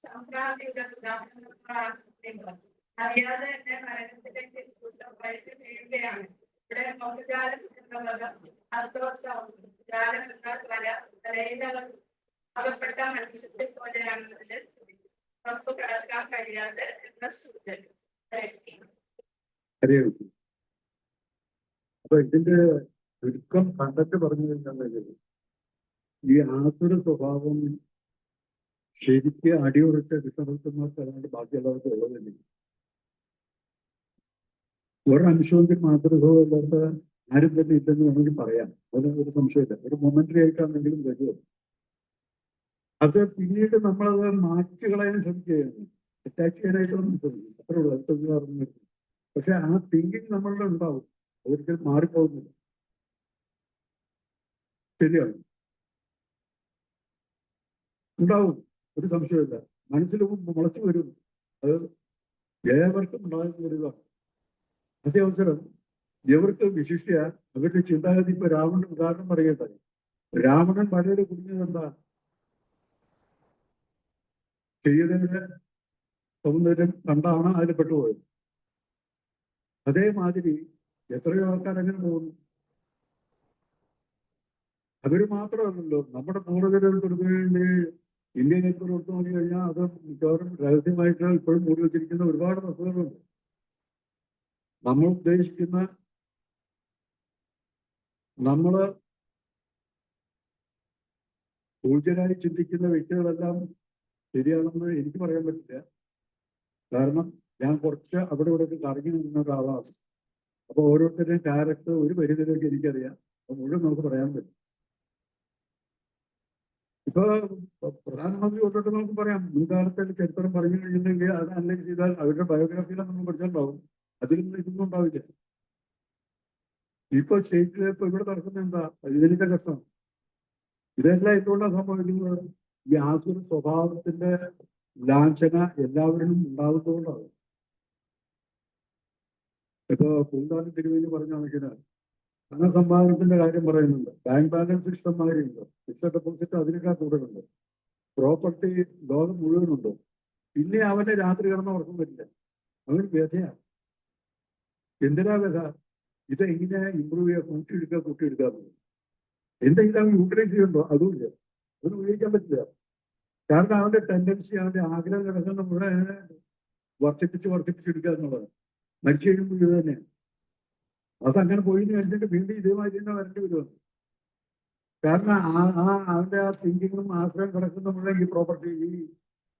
സാംസ്കാരിക അറിയാതെ എന്നെ മരണത്തിലേക്ക് വീഴുകയാണ്. ഇവിടെ മോഹജാലം എന്നുള്ളത് അർത്ഥോത്സവം അകപ്പെട്ട മനുഷ്യത്തെ പോലെയാണെന്ന് പുറത്തു കടക്കാൻ കഴിയാതെ എന്ന സൂചന. അപ്പൊ ഇതിന്റെ ചുരുക്കം കണ്ടന്റ് പറഞ്ഞു കഴിഞ്ഞാൽ ഈ ആസുര സ്വഭാവം ശരിക്ക് അടിയുറച്ച വിശ്വസന്മാർക്ക് അല്ലാണ്ട് ബാക്കിയുള്ളവർക്ക് ഉള്ളതല്ല. ഒരംശമെങ്കിൽ മാതൃഭവമില്ലാത്ത ആരും തന്നെ ഇല്ലെന്ന് വേണമെങ്കിൽ പറയാം. അത് ഒരു സംശയമില്ല. ഒരു മൊമെന്ററി ആയിട്ടാണെങ്കിലും വരുമോ. അത് പിന്നീട് നമ്മളത് മാറ്റി കളയാൻ ശ്രമിക്കുകയാണ്. അറ്റാച്ച് ചെയ്യാനായിട്ടൊന്നും ശ്രമിക്കും. അത്രേ ഉള്ളൂ. അടുത്തൊന്നും പറഞ്ഞു. പക്ഷെ ആ തിങ്കിങ് നമ്മളുടെ ഉണ്ടാവും. ഒരിക്കലും മാറിപ്പോകുന്നില്ല. ശരിയാണ്, ഉണ്ടാവും. ഒരു സംശയമില്ല. മനസ്സിൽ മുളച്ചു വരും. അത് ഏവർക്കും ഉണ്ടാകുന്ന ഒരു ഇതാണ്. അതേ അവസരം ഇവർക്ക് വിശിഷ്യ അവരുടെ ചിന്താഗതി. ഇപ്പൊ രാവണൻ ഉദാഹരണം പറയട്ടെ. രാവണൻ വളരെ കുടുങ്ങിയത് എന്താ? സീതയുടെ സൗന്ദര്യം കണ്ടാണ് അതിൽ പെട്ടുപോയത്. അതേമാതിരി എത്രയോ ആൾക്കാർ അങ്ങനെ പോകുന്നു. അവര് മാത്രമല്ലല്ലോ, നമ്മുടെ പൂർവ്വജരുടെ ഇന്ത്യയിലേക്ക് ഒത്തു നോക്കി കഴിഞ്ഞാൽ അത് മിക്കവാറും രഹസ്യമായിട്ട് ഇപ്പോഴും മൂടി വെച്ചിരിക്കുന്ന ഒരുപാട് വസ്തുതകളുണ്ട്. നമ്മൾ ഉദ്ദേശിക്കുന്ന, നമ്മള് പൂജ്യരായി ചിന്തിക്കുന്ന വ്യക്തികളെല്ലാം ശരിയാണെന്ന് എനിക്ക് പറയാൻ പറ്റില്ല. കാരണം ഞാൻ കുറച്ച് അവിടെ ഇവിടെ കറങ്ങി നിന്ന ഒരാളാണ്. അപ്പൊ ഓരോരുത്തരുടെയും ക്യാരക്ടർ ഒരു പരിധിയിലേക്ക് എനിക്കറിയാം. അത് മുഴുവൻ നമുക്ക് പറയാൻ പറ്റും. ഇപ്പൊ പ്രധാനമന്ത്രി തൊട്ടിട്ട് നമുക്ക് പറയാം. മുൻകാലത്തെ ചരിത്രം പറഞ്ഞു കഴിഞ്ഞിട്ടുണ്ടെങ്കിൽ അത് അനലൈസ് ചെയ്താൽ അവരുടെ ബയോഗ്രാഫിയിലും നമ്മൾ പഠിച്ചിട്ടുണ്ടാവും. അതിലൊന്നും ഇതൊന്നും ഉണ്ടാവില്ല. ഇപ്പൊ സ്റ്റേറ്റിൽ ഇപ്പൊ ഇവിടെ നടക്കുന്ന എന്താ? ഇതിന്റെ കഷ്ടം. ഇതെല്ലാം എന്തുകൊണ്ടാണ് സംഭവിക്കുന്നത്? ഈ ആസുര സ്വഭാവത്തിന്റെ ലാഞ്ചന എല്ലാവരിലും ഉണ്ടാകുന്നതുകൊണ്ടാണ്. ഇപ്പൊ പൂന്താനം തിരുവേലി പറഞ്ഞ കണക്കിന് ധനസമ്പാദനത്തിന്റെ കാര്യം പറയുന്നുണ്ട്. ബാങ്ക് ബാലൻസ് ഇഷ്ടംമാതിരിയുണ്ട്. ഫിക്സഡ് ഡെപ്പോസിറ്റ് അതിനേക്കാൾ കൂടുതലുണ്ട്. പ്രോപ്പർട്ടി ലോകം മുഴുവനുണ്ട്. പിന്നെ അവന്റെ രാത്രി കിടന്ന ഉറക്കം വരില്ല. അവന് വ്യഥയാണ്. എന്തിനാ വ്യഥ? ഇതെങ്ങനെ ഇമ്പ്രൂവ് ചെയ്യുക, കൂട്ടിയെടുക്കുക. എന്തെങ്കിലും അവൻ യൂട്ടിലൈസ് ചെയ്യുന്നുണ്ടോ? അതുമില്ല. അതൊന്നും ഉപയോഗിക്കാൻ പറ്റില്ല. കാരണം അവന്റെ ടെൻഡൻസി, അവന്റെ ആഗ്രഹം കിടക്കുന്ന മുഴുവൻ വർദ്ധിപ്പിച്ചെടുക്കുക എന്നുള്ളത്. മരിച്ചു കഴിയുമ്പോൾ ഇത് തന്നെയാണ്. അതങ്ങനെ പോയി കഴിഞ്ഞിട്ട് വീണ്ടും ഇതേമാതിരി തന്നെ വരേണ്ടി വരുമെന്ന്. കാരണം അവന്റെ ആ തിങ്കിങ്ങും ആശ്രയം കിടക്കുന്ന മുഴുവൻ ഈ പ്രോപ്പർട്ടി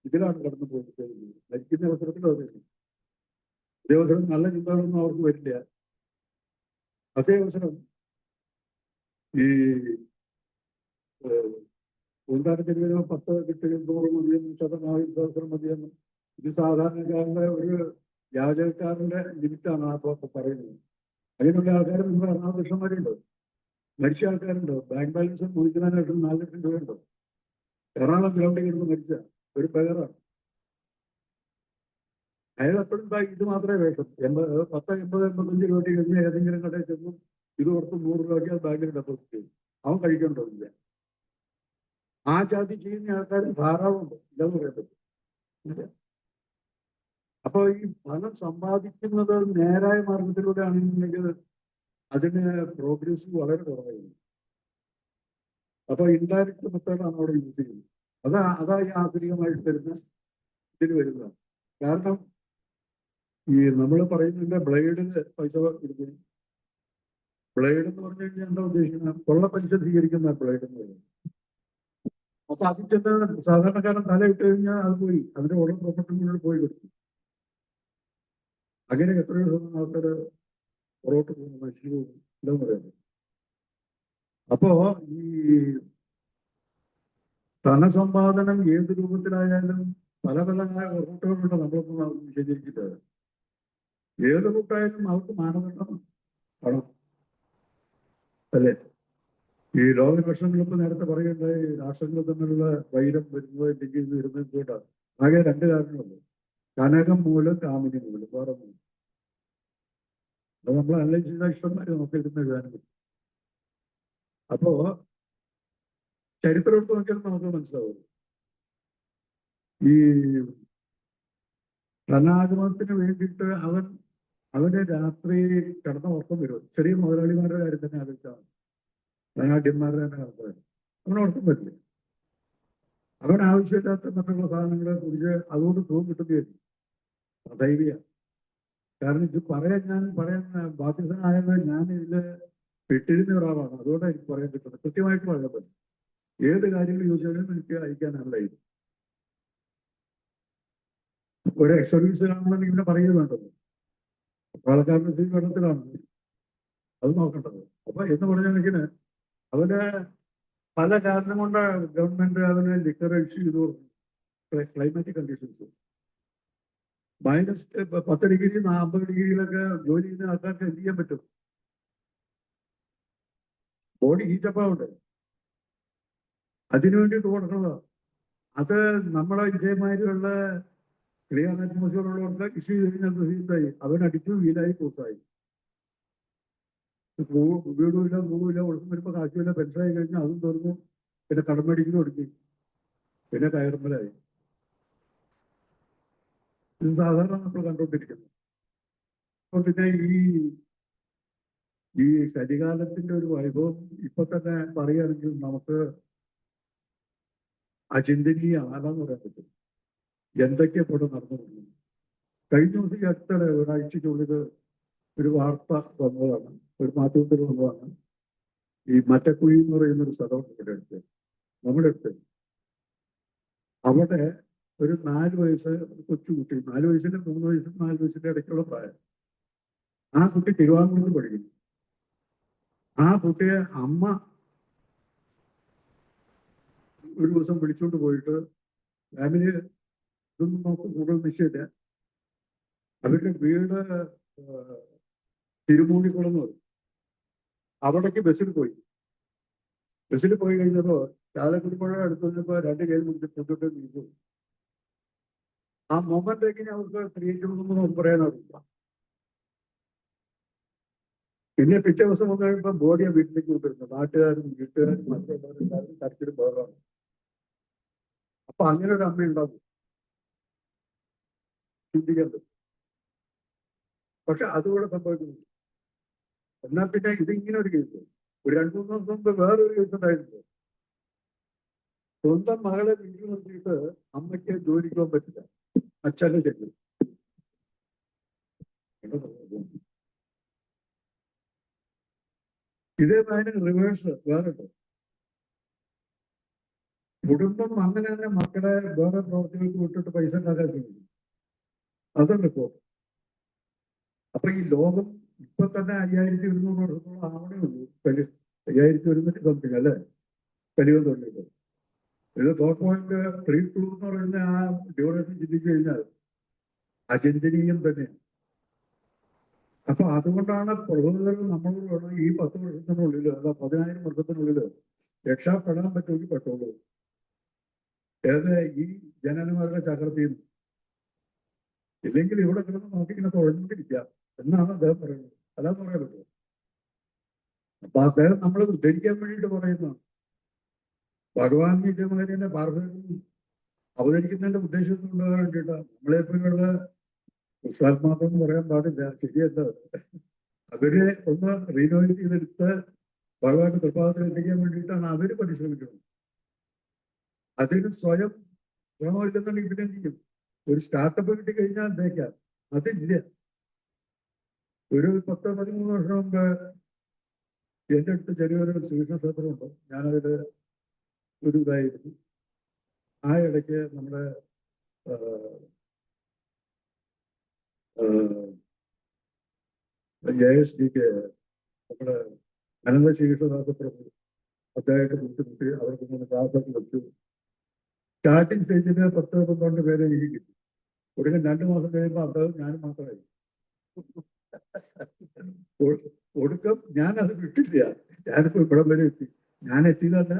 ഇതിലാണ് കടന്നു പോയിട്ട് മരിക്കുന്ന അവസരത്തിൽ അത് തന്നെ. അതേ അവസരം നല്ല ചിന്തകളൊന്നും അവർക്ക് വരില്ല. അതേ അവസരം ഈ പൂന്താനത്തിന് വരുമ്പോൾ 10 കിട്ടുകയും 100 മതിയെന്നും 100,000 മതിയെന്നും ഇത് സാധാരണക്കാരന്റെ ഒരു യാചകക്കാരന്റെ ലിമിറ്റാണ് ആ പറയുന്നത്. അങ്ങനെയുള്ള ആൾക്കാർ നമ്മുടെ എറണാകുളം ലക്ഷന്മാരുണ്ട്. മരിച്ച ആൾക്കാരുണ്ട്. ബാങ്ക് ബാലൻസ് 4 ലക്ഷം രൂപയുണ്ട്. എറണാകുളം ഗ്രൗണ്ടിൽ കിടന്ന് മരിച്ച ഒരു ബഗറാണ്. അയാൾ എപ്പോഴും ഇത് മാത്രമേ വേഷം. 10, 80, 85 രൂപ കഴിഞ്ഞ് ഏതെങ്കിലും കടയിൽ ചെന്നും ഇത് കൊടുത്ത് 100 രൂപയ്ക്ക് ബാങ്കിൽ ഡെപ്പോസിറ്റ് ചെയ്യും. അവൻ കഴിക്കേണ്ടതില്ല. ആ ജാതി ചെയ്യുന്ന ആൾക്കാർ ധാരാളമുണ്ട്. ഇല്ലെന്ന് പറയാൻ പറ്റും. അപ്പൊ ഈ പണം സമ്പാദിക്കുന്നത് നേരായ മാർഗത്തിലൂടെ ആണെന്നുണ്ടെങ്കിൽ അതിന് പ്രോഗ്രസ് വളരെ കുറവായിരുന്നു. അപ്പൊ ഇൻഡയറക്റ്റ് മെത്തേഡാണ് അവിടെ യൂസ് ചെയ്യുന്നത്. അതാ ഈ ആധുനികമായിട്ട് വരുന്ന ഇതിൽ വരുന്നത്. കാരണം ഈ നമ്മൾ പറയുന്നതിന്റെ ബ്ലേഡിന് പൈസ കൊടുക്കുന്നു. ബ്ലേഡ് എന്ന് പറഞ്ഞു കഴിഞ്ഞാൽ എന്താ ഉദ്ദേശിക്കുന്നത്? കൊള്ള പലിശ സ്വീകരിക്കുന്ന ബ്ലേഡ് എന്ന് പറയുന്നത്. അപ്പൊ അതിൽ ചെന്ന് സാധാരണക്കാരൻ തല ഇട്ട് കഴിഞ്ഞാൽ അത് പോയി, അതിന്റെ ഉള്ള പ്രോപ്പർട്ടി മുന്നിൽ പോയി കൊടുക്കും. അങ്ങനെ എത്രയോ ആൾക്കാർ പുറകോട്ട് പോകുന്നു, നശിച്ചു പോകുന്നു. എന്താന്ന് പറയുന്നത്. അപ്പോ ഈ ധനസമ്പാദനം ഏത് രൂപത്തിലായാലും പല റൂട്ടുകളുണ്ട്. നമ്മളൊന്നും വിശദീകരിച്ചിട്ട് ഏത് റൂട്ടായാലും അവർക്ക് മാനദണ്ഡം പണം അല്ലേ? ഈ ലോക പ്രശ്നങ്ങളിപ്പോ നേരത്തെ പറയുണ്ടായി, രാഷ്ട്രങ്ങൾ തമ്മിലുള്ള വൈരം വരുന്നത് ഡിഗ്രി വരുന്നത് കൊണ്ടാണ്. ആകെ 2 കാരണങ്ങളുണ്ട്. കനകം മൂലം, കാമിനി മൂലം. വേറെ മൂലം അത് നമ്മൾ അനലൈസ് ചെയ്ത ഇഷ്ടംമാര് നമുക്ക് ഇരുന്ന് എഴുതാനും പറ്റും. അപ്പോ ചരിത്രം എടുത്ത് നോക്കിയാൽ നമുക്ക് മനസ്സിലാവും. ഈ ധനാഗമനത്തിന് വേണ്ടിയിട്ട് അവന് രാത്രി കിടന്ന ഉറക്കം വരും. ചെറിയ മുതലാളിമാരുടെ കാര്യം തന്നെ ആലോചിച്ചാൽ ധനാഢ്യന്മാരുടെ തന്നെ കണക്കാണ്. അവന് ഉറക്കം പറ്റില്ല. അവൻ ആവശ്യമില്ലാത്ത മറ്റുള്ള സാധനങ്ങളെ കുറിച്ച് അതുകൊണ്ട് സുഖം കിട്ടുകയായിരുന്നു. അദൈവിക. കാരണം ഇത് ഞാൻ പറയാൻ ബാധ്യസ്ഥനായത് ഞാൻ ഇതില് പെട്ടിരുന്ന ഒരാളാണ്. അതുകൊണ്ടാണ് എനിക്ക് പറയാൻ പറ്റുന്നത്. കൃത്യമായിട്ട് പറയാൻ പറ്റും. ഏത് കാര്യങ്ങൾ ചോദിച്ചാലും എനിക്ക് അയക്കാനല്ല ഇത്. ഒരു എക്സ് സർവീസിലാണെന്നുണ്ടെങ്കിൽ ഇങ്ങനെ പറയുന്നത് വേണ്ടത്. പാലക്കാട് സ്ഥിതി വെള്ളത്തിലാണ് അത് നോക്കേണ്ടത്. അപ്പൊ എന്ന് പറഞ്ഞാൽ അവന് പല കാരണം കൊണ്ട് ഗവൺമെന്റ് അവന് ലിക്കർ ഇഷ്യൂ ചെയ്തു. ക്ലൈമാറ്റിക് കണ്ടീഷൻസ് -10 ഡിഗ്രി 50 ഡിഗ്രിയിലൊക്കെ ജോലി ചെയ്യുന്ന ആൾക്കാർക്ക് എന്ത് ചെയ്യാൻ പറ്റും? ബോഡി ഹീറ്റപ്പ് ആവട്ടെ. അതിനു വേണ്ടിയിട്ട് കൊടുക്കുന്നത്. അത് നമ്മളെ ഇതേമാതിരിയുള്ള ക്ലിയർ അറ്റ്മോസ്ഫിയർ ഉള്ളവർക്ക് ഇഷ്യൂ ചെയ്ത് കഴിഞ്ഞാൽ പ്രസിദ്ധമായി അവനടിച്ചു വീലായി കോസായി. വീടുമില്ല മൂടുമില്ല ഒഴുക്കും വരുമ്പോൾ കാശുമില്ല. പെൻഷനായി കഴിഞ്ഞാൽ അതും തീർന്നു. പിന്നെ കടം മേടിക്കുന്നു ഒടുക്കി. പിന്നെ കയറുമ്പലായി. ഇത് സാധാരണ നമ്മൾ കണ്ടുകൊണ്ടിരിക്കുന്നു. അപ്പൊ പിന്നെ ഈ ചലികാലത്തിന്റെ ഒരു വൈഭവം ഇപ്പൊ തന്നെ പറയുകയാണെങ്കിൽ നമുക്ക് അചിന്തനീയമാണെന്ന് പറയാൻ പറ്റും. എന്തൊക്കെ ഇവിടെ നടന്നുകൊണ്ടിരുന്നു. കഴിഞ്ഞ ദിവസം ഈ അടുത്തിടെ ഒരാഴ്ചയ്ക്കുള്ളിൽ ഒരു വാർത്ത വന്നതാണ്, ഒരു മാധ്യമത്തിൽ വന്നതാണ്. ഈ മറ്റക്കുഴി എന്ന് പറയുന്ന ഒരു സ്ഥലം ഇവിടെ അടുത്ത്, നമ്മുടെ അടുത്ത്. അവിടെ ഒരു 4 വയസ്സ് കൊച്ചുകുട്ടി, 4 വയസ്സിന്റെ 3 വയസ്സിന് 4 വയസ്സിന്റെ ഇടയ്ക്കുള്ള പ്രായം. ആ കുട്ടി തിരുവാങ്കുളത്ത് പഠിക്കുന്നു. ആ കുട്ടിയെ അമ്മ ഒരു ദിവസം വിളിച്ചുകൊണ്ട് പോയിട്ട് ഫാമിലി ഇതൊന്നും നമുക്ക് കൂടുതൽ നിശ്ചയില്ല. അവരുടെ വീട് തിരുമൂണിക്കുളം എന്ന് പറയും. അവിടേക്ക് ബസ്സിൽ പോയി കഴിഞ്ഞപ്പോ ചാലക്കുടിപ്പുഴ അടുത്ത് വന്നപ്പോ 2 കൈ മുന്നിട്ട് നീക്കും. ആ മൊമെന്റേക്കിന് അവർക്ക് ക്രിയേറ്റ് ചെയ്യണമെന്ന് നമുക്ക് പറയാനറിയില്ല. പിന്നെ പിറ്റേ ദിവസം വന്നു കഴിയുമ്പോ ബോഡിയെ വീട്ടിലേക്ക് കൊണ്ടിരുന്നു. നാട്ടുകാരും വീട്ടുകാരും മറ്റുള്ളവരെല്ലാവരും കരച്ചിലും ബഹളമാണ്. അപ്പൊ അങ്ങനെ ഒരു അമ്മ ഉണ്ടാകും, ചിന്തിക്കാൻ പറ്റും. പക്ഷെ അതുകൂടെ സംഭവിക്കുന്നു. എന്നാൽ പിന്നെ ഇതിങ്ങനെ ഒരു കേസ് ഒരു 2-3 ദിവസം മുമ്പ് വേറൊരു കേസ് ഉണ്ടായിരുന്നു. സ്വന്തം മകളെ വീട്ടിൽ നിർത്തിയിട്ട് അമ്മയ്ക്ക് ജോലിക്ക് പോകാൻ പറ്റില്ല, അച്ഛനെ ചെല്ലും. ഇതേമാതിരി റിവേഴ്സ് വേറുണ്ട്. കുടുംബം അങ്ങനെ തന്നെ മക്കളെ വേറെ പ്രവർത്തികൾക്ക് വിട്ടിട്ട് പൈസ ഉണ്ടാക്കാൻ ശ്രമിക്കും. അതുണ്ട് ഇപ്പോ. അപ്പൊ ഈ ലോകം ഇപ്പൊ തന്നെ 5100 വർഷത്തോളം ആവണേ ഉള്ളൂ. 5100 സംതിങ് അല്ലേ കലിയുഗം തുടങ്ങിയത്. ഇത് 4.32 എന്ന് പറയുന്ന ആ ഡ്യൂറേഷൻ ചിന്തിച്ചു കഴിഞ്ഞാൽ അചിന്തനീയം തന്നെയാണ്. അപ്പൊ അതുകൊണ്ടാണ് പ്രബോധകർ നമ്മളോട് വേണം ഈ 10 വർഷത്തിനുള്ളിൽ അല്ല 10,000 വർഷത്തിനുള്ളിൽ രക്ഷപ്പെടാൻ പറ്റുമെങ്കിൽ പെട്ടോളൂ. ഈ ജനന്മാരുടെ ചക്രത്തിൽ ഇല്ലെങ്കിൽ ഇവിടെ കിടന്ന് നോക്കിങ്ങനെ തുഴഞ്ഞുകൊണ്ടിരിക്കാം എന്നാണ് അദ്ദേഹം പറയുന്നത്. അല്ലാതെ പറയാൻ പറ്റുമോ? അപ്പൊ അദ്ദേഹം നമ്മളെ ഉദ്ധരിക്കാൻ വേണ്ടിയിട്ട് പറയുന്നതാണ്. ഭഗവാൻ ഇതേമാതിരി തന്നെ ഭാരതത്തിൽ അവതരിക്കുന്നതിന്റെ ഉദ്ദേശം കൊണ്ടുപോകാൻ വേണ്ടിയിട്ടാണ്. നമ്മളെപ്പോലുള്ള ഉത്സാത്മാക്കം എന്ന് പറയാൻ പാടില്ല, ശരിയല്ല. അവരെ ഒന്ന് റീനോവേറ്റ് ചെയ്തെടുത്ത് ഭഗവാന്റെ തൃപ്പാദത്തിൽ എത്തിക്കാൻ വേണ്ടിയിട്ടാണ് അവര് പരിശ്രമിക്കുന്നത്. അതിന് സ്വയം ശ്രമമില്ലെന്നുണ്ടെങ്കിൽ പിന്നെ എന്ത് ചെയ്യും? ഒരു സ്റ്റാർട്ടപ്പ് കിട്ടിക്കഴിഞ്ഞാൽ എന്തേക്കാം? അതില്ല. ഒരു 10-13 വർഷം മുമ്പ് എന്റെ അടുത്ത് ചെറിയൊരു ശ്രീകൃഷ്ണ ക്ഷേത്രമുണ്ട്. ഞാനതില് ഒരു ഇതായിരുന്നു. ആ ഇടയ്ക്ക് നമ്മുടെ JSDക്ക് നമ്മുടെ അനന്ത ശ്രീകൃഷ്ണദാസപ്രഭു അദ്ദേഹത്തെ ബുദ്ധിമുട്ടി അവർക്ക് 3 ക്ലാസ്സൊക്കെ വെച്ചു. സ്റ്റാർട്ടിങ് സ്റ്റേജില് 10-12 പേരെ എനിക്ക് കിട്ടി. ഒടുക്കം 2 മാസം കഴിയുമ്പോൾ അദ്ദേഹം ഞാനും മാത്രമായി. ഒടുക്കം ഞാനത് വിട്ടില്ല. ഞാനിപ്പോ ഇവിടം വരെ എത്തി. ഞാൻ എത്തിയതല്ല,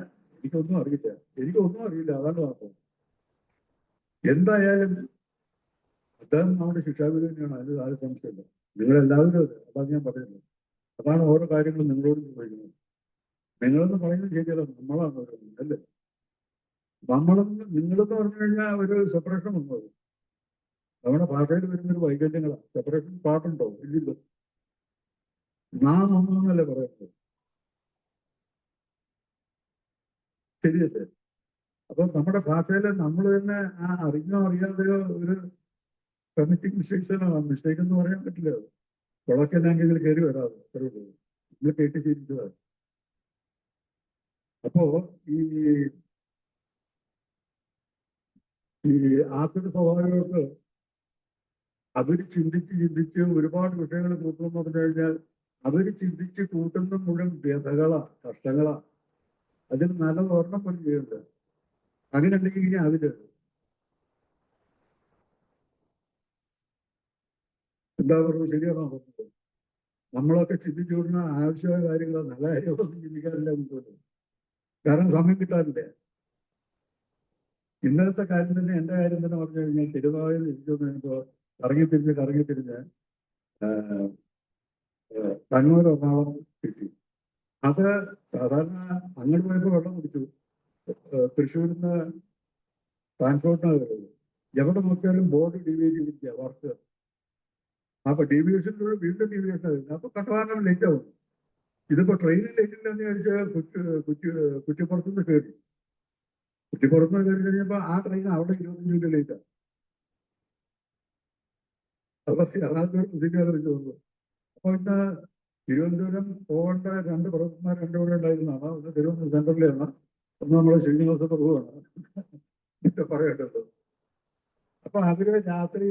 എനിക്കൊന്നും അറിയില്ല. അതാണ് മാത്രം. എന്തായാലും അദ്ദേഹം നമ്മുടെ ശിക്ഷാവിധി തന്നെയാണ്, അതിന് താഴെ സംശയമില്ല. നിങ്ങളെല്ലാവരും അതാണ് ഞാൻ പറയുന്നത്. അതാണ് ഓരോ കാര്യങ്ങളും നിങ്ങളോട് ചോദിക്കുന്നത്. നിങ്ങളെന്ന് പറയുന്നത് ശരിയല്ല, നമ്മളാണ് പറയുന്നത് അല്ലേ? നമ്മളെന്ന് നിങ്ങളെന്ന് പറഞ്ഞു കഴിഞ്ഞാൽ ഒരു സെപ്പറേഷൻ വന്നത് നമ്മുടെ ഭാഷയിൽ വരുന്നൊരു വൈകല്യങ്ങളാണ്. സെപ്പറേഷൻ പാട്ടുണ്ടോ? ഇല്ലല്ലോ. നാം ഒന്നല്ലേ പറയുന്നത്, ശരിയല്ലേ? അപ്പൊ നമ്മുടെ ഭാഷയില് നമ്മൾ തന്നെ ആ അറിഞ്ഞോ അറിയാതെയോ ഒരു കമ്മിറ്റിംഗ് മിസ്റ്റേക്ക് എന്ന് പറയാൻ പറ്റില്ല. കൊളക്കൽ ലാംഗ്വേജിൽ കയറി വരാതെ അത്രേ ഉള്ളൂ. നമ്മൾ കേട്ട് ശീലിച്ചതാണ്. അപ്പോ ഈ ഈ ആസുര സ്വഭാവങ്ങൾക്ക് അവര് ചിന്തിച്ച് ഒരുപാട് വിഷയങ്ങൾ കൂട്ടുമെന്ന് പറഞ്ഞു കഴിഞ്ഞാൽ അവര് ചിന്തിച്ച് കൂട്ടുന്ന മുഴുവൻ വ്യഥകളാ, കഷ്ടങ്ങളാ. അതിൽ നല്ല ഓർമ്മ പോലും ചെയ്യണ്ട. അങ്ങനെ ഉണ്ടെങ്കിൽ ഇനി അതില് എന്താ പറയുക, ശരിയാണോ പറഞ്ഞത്? നമ്മളൊക്കെ ചിന്തിച്ചു കൊടുക്കുന്ന ആവശ്യമായ കാര്യങ്ങളോ നല്ല കാര്യങ്ങളൊന്നും ചിന്തിക്കാറില്ല മുമ്പോട്ട്. കാരണം സമയം കിട്ടാറില്ല. ഇന്നലത്തെ കാര്യം തന്നെ, എന്റെ കാര്യം തന്നെ പറഞ്ഞു കഴിഞ്ഞാൽ തിരുനാളിൽ തിരിച്ചു കഴിയുമ്പോൾ കറങ്ങിത്തിരിഞ്ഞ് കണ്ണൂർ എറണാകുളം കിട്ടി. അത് സാധാരണ അങ്ങോട്ട് പോയപ്പോൾ വെള്ളം കുടിച്ചു. തൃശ്ശൂരിന്ന് ട്രാൻസ്പോർട്ടിനാണ് വരുന്നത്. എവിടെ നോക്കിയാലും ബോർഡ് ഡീവിയേറ്റ് ചെയ്തിരിക്കുക വർക്ക്. അപ്പൊ ഡീവിയേഷനിലൂടെ വീണ്ടും ഡീവിയേഷൻ വരുന്നത്. അപ്പൊ കട്ടവാനം ലേറ്റ് ആവും. ഇതിപ്പോ ട്രെയിനിൽ ലേറ്റ് ഇല്ലെന്ന് ചോദിച്ചാൽ കുറ്റിപ്പുറത്തുനിന്ന് കയറി. കുറ്റിപ്പുറത്തുനിന്ന് കയറി കഴിഞ്ഞപ്പോ ആ ട്രെയിൻ അവിടെ 25 മിനിറ്റ് ലേറ്റ് ആണ്. അപ്പൊ എറണാകുളത്ത് പ്രസിക്കാരെ വെച്ച് വന്നു. അപ്പൊ ഇന്ന് തിരുവനന്തപുരം പോകേണ്ട 2 പ്രൊഫസർമാർ കൂടെ ഉണ്ടായിരുന്നതാണ്. ഒന്ന് തിരുവനന്തപുരം സെൻട്രലിലാണ്, ഒന്ന് നമ്മുടെ ശ്രീനിവാസ പ്രഭുവാണ് പറയേണ്ടത്. അപ്പൊ അവര് രാത്രി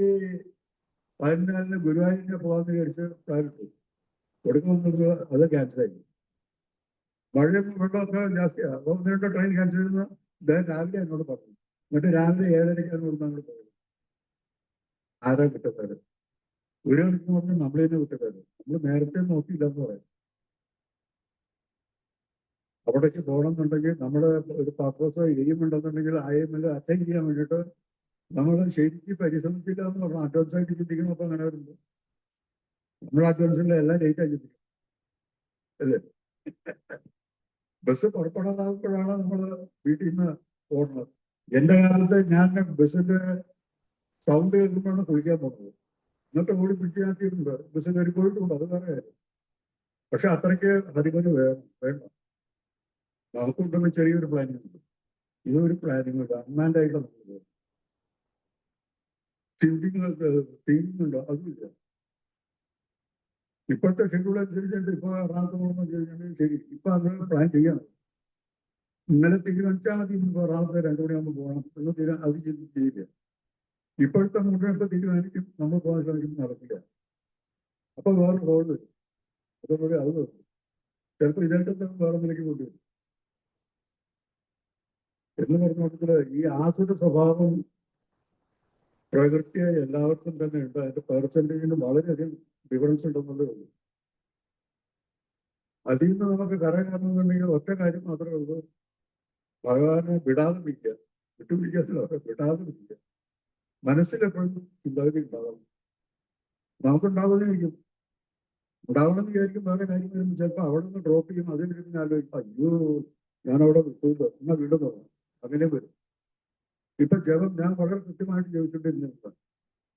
14 ഗുരുവായൂരിനെ പോകാന്ന് വിചാരിച്ച് പ്ലാൻ ഇട്ടു. കൊടുക്കുമെന്നത് അത് ക്യാൻസലായി. മഴയും വെള്ളമൊക്കെ ജാസ്തിയാണ്. അപ്പൊ 1-2 ട്രെയിൻ ക്യാൻസൽ ചെയ്യുന്ന ഇദ്ദേഹം രാവിലെ എന്നോട് പറഞ്ഞു. എന്നിട്ട് രാവിലെ 7:30 അങ്ങോട്ട് പോയത്. ആരാ കുറ്റക്കാരൻ? ഒരു കണക്കിന് പറഞ്ഞാൽ നമ്മൾ തന്നെ കുറ്റക്കാരൻ. നമ്മൾ നേരത്തെ നോക്കിയില്ലെന്ന് പറയാം. അവിടേക്ക് പോകണമെന്നുണ്ടെങ്കിൽ നമ്മുടെ ഒരു പർപ്പസോ എയിം ഉണ്ടെന്നുണ്ടെങ്കിൽ ആ എയിമിൽ അറ്റൈൻ ചെയ്യാൻ വേണ്ടിയിട്ട് നമ്മൾ ശരിക്കും പരിശ്രമിച്ചില്ല എന്ന് പറഞ്ഞാൽ അഡ്വാൻസ് ആയിട്ട് ചിന്തിക്കണമൊക്കെ അങ്ങനെ വരുമ്പോൾ നമ്മൾ അഡ്വാൻസിലെ എല്ലാം ലേറ്റ് ആയി ചിന്തിക്കും, അല്ലേ? ബസ് പുറപ്പെടാറാകുമ്പോഴാണ് നമ്മൾ വീട്ടിൽ നിന്ന് ഓടുന്നത്. എന്റെ കാലത്ത് ഞാൻ ബസ്സിന്റെ സൗണ്ട് കേൾക്കുമ്പോഴാണ് കുളിക്കാൻ പോകുന്നത്. എന്നിട്ട് ഓടി പിടിച്ച് ഞാൻ ചെയ്യുന്നുണ്ട്. ബസ് കയറി പോയിട്ടുണ്ട്, അത് വേറെ കാര്യം. പക്ഷെ അത്രയ്ക്ക് അതിമന് വേണ്ട. നമുക്കുണ്ടെന്ന് ചെറിയൊരു പ്ലാനിങ് ഉണ്ട്. ഇതൊരു പ്ലാനിങ് ഉണ്ട്, അൺമാൻഡ് ആയിട്ടുള്ള തിങ്കിങ് ഉണ്ടോ? അതുമില്ല. ഇപ്പോഴത്തെ ഷെഡ്യൂൾ അനുസരിച്ചിട്ട് ഇപ്പൊ എറണാകുളത്ത് പോകണമെന്ന് ചോദിച്ചിട്ടുണ്ടെങ്കിൽ ശരി, ഇപ്പൊ അങ്ങനെ പ്ലാൻ ചെയ്യണം. ഇന്നലെ തീരുമാനിച്ചാൽ മതി ഇപ്പൊ എറണാകുളത്ത് 2 മണിയാകുമ്പോൾ പോകണം എന്ന് അത് ചെയ്യില്ല. ഇപ്പോഴത്തെ മുഴുവൻ ഇപ്പൊ തീരുമാനിക്കും, നമ്മൾ പോകാൻ ശ്രമിക്കും, നടക്കില്ല. അപ്പൊ വേറെ കോൾ വരും. അതേപോലെ അത് വരും. ചിലപ്പോൾ ഇതായിട്ട് വേറെ നിലയ്ക്ക് കൊണ്ടുവരും. എന്ന് പറഞ്ഞ ഈ ആസുര സ്വഭാവം പ്രകൃതിയായി എല്ലാവർക്കും തന്നെ ഉണ്ട്. അതിന്റെ പെർസെന്റേജിന് വളരെയധികം ഡിഫറൻസ് ഉണ്ടെന്നുള്ളേ ഉള്ളൂ. അതിൽ നിന്ന് നമുക്ക് കരകയറണമെന്നുണ്ടെങ്കിൽ ഒറ്റ കാര്യം മാത്രമേ ഉള്ളൂ, ഭഗവാനെ വിടാതെ പിടിക്കുക. വിട്ടുപിടിക്കാറില്ല, വിടാതെ പിടിക്കുക. മനസ്സിലെപ്പോഴും ചിന്താഗതി ഉണ്ടാകണം. നമുക്കുണ്ടാവുന്നതായിരിക്കും, ഉണ്ടാവണമെന്ന് വിചാരിക്കും. വേറെ കാര്യം വരുമ്പോൾ ചിലപ്പോൾ അവിടെ നിന്ന് ഡ്രോപ്പ് ചെയ്യും. അതിൽ പിന്നെ ആലോചിക്കും, അയ്യോ ഞാൻ അവിടെ വിട്ടുണ്ടോ എന്നാ വീണ്ടും തോന്നും. അങ്ങനെ വരും. ഇപ്പൊ ജപം ഞാൻ വളരെ കൃത്യമായിട്ട് ജപിച്ചിട്ടിരുന്നില്ല.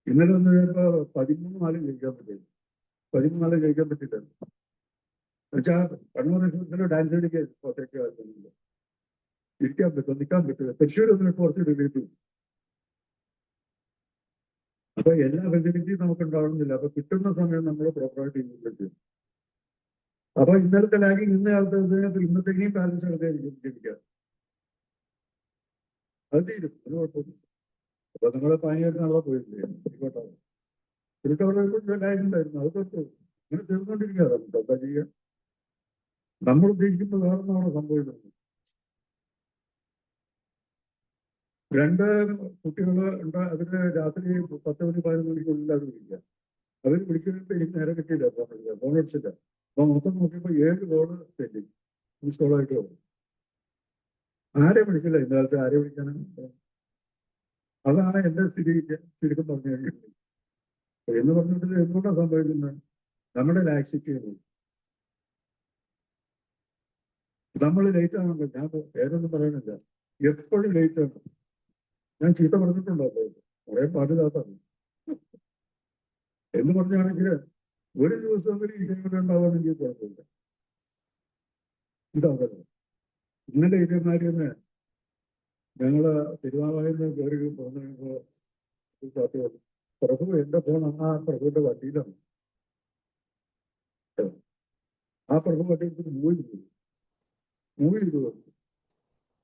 ഇന്നലെ വന്നു കഴിയുമ്പോ 13 മാല ജയിക്കാൻ പറ്റില്ല. 13 മാല ജയിക്കാൻ പറ്റില്ല. എന്നുവെച്ചാൽ കണ്ണൂർ എക്സ്പ്രസിലെ ഡാൻസ് കളിക്കാൻ പുറത്തേക്ക് വരുന്നില്ല. ഇരിക്കാൻ പറ്റും, നിൽക്കാൻ പറ്റില്ല. തൃശ്ശൂർ ഒന്നിട്ട് കുറച്ച് ഡിലീറ്റ് ചെയ്യും. അപ്പൊ എല്ലാ ഫെസിലിറ്റിയും നമുക്ക് ഉണ്ടാവണമെന്നില്ല. അപ്പൊ കിട്ടുന്ന സമയം നമ്മൾ പ്രോപ്പറായിട്ട് യൂസ് ചെയ്യും. അപ്പൊ ഇന്നലത്തെ ലാഗിങ് ഇന്ന കാലത്ത് ഇന്നത്തേക്കും ബാലൻസ് എടുക്കായിരിക്കും ജപിക്കുക. അത് തീരും, അത് കുഴപ്പമില്ല. അപ്പൊ നിങ്ങളെ പാനിയായിട്ട് അവിടെ പോയില്ലേ? ആയിക്കോട്ടെ, തിരുട്ടവിടെ ലാഗുണ്ടായിരുന്നു, അത് തൊട്ട് അങ്ങനെ തീർന്നുകൊണ്ടിരിക്കാറ്. എന്താ ചെയ്യുക? നമ്മൾ ഉദ്ദേശിക്കുമ്പോൾ വേറൊന്നാണ് സംഭവിക്കുന്നത്. 2 കുട്ടികൾ ഉണ്ട്. അവര് രാത്രി 10 മണി 11 മണിക്കുള്ളിൽ അവർ വിളിക്കുക. അവർ വിളിച്ചിട്ട് എനിക്ക് നേരെ കിട്ടിയില്ല, ഫോൺ അടിച്ചില്ല. അപ്പൊ മൊത്തം നോക്കിയപ്പോ 7 കോള് പെൻഡിങ്, മിസ് കോളായിട്ട് വന്നു. ആരെ വിളിച്ചില്ല ഇന്നലത്തെ, ആരെ വിളിക്കാനാണ്? അതാണ് എന്റെ സ്ഥിതി ചുരുക്കം പറഞ്ഞു കഴിഞ്ഞിട്ട്. എന്ന് പറഞ്ഞിട്ട് എന്തുകൊണ്ടാണ് സംഭവിക്കുന്നത്? നമ്മുടെ ലാക്സിറ്റി. നമ്മൾ ലേറ്റ് ആണല്ലോ. ഞാൻ പേരൊന്നും പറയുന്നില്ല. എപ്പോഴും ലേറ്റ് ആണ്. ഞാൻ ചീത്ത പറഞ്ഞിട്ടുണ്ടോ കുറെ പാടില്ലാത്താണ് എന്ന് പറഞ്ഞാണെങ്കിൽ ഒരു ദിവസമെങ്കിലും ഇതേപോലെ ഉണ്ടാവുകയാണെങ്കിൽ കുഴപ്പമില്ല. ഇതാകരുത്. ഇന്നലെ ഇതേമാതിരി തന്നെ ഞങ്ങള് തിരുനാവായെന്ന് കയറി പോകുന്ന പാട്ട് വന്നു. പ്രഭു എന്റെ ഫോൺ ആ പ്രഭുവിന്റെ വണ്ടിയിലാണ്. ആ പ്രഭു വണ്ടി എടുത്തിട്ട് മൂവ് ചെയ്തു വന്നു.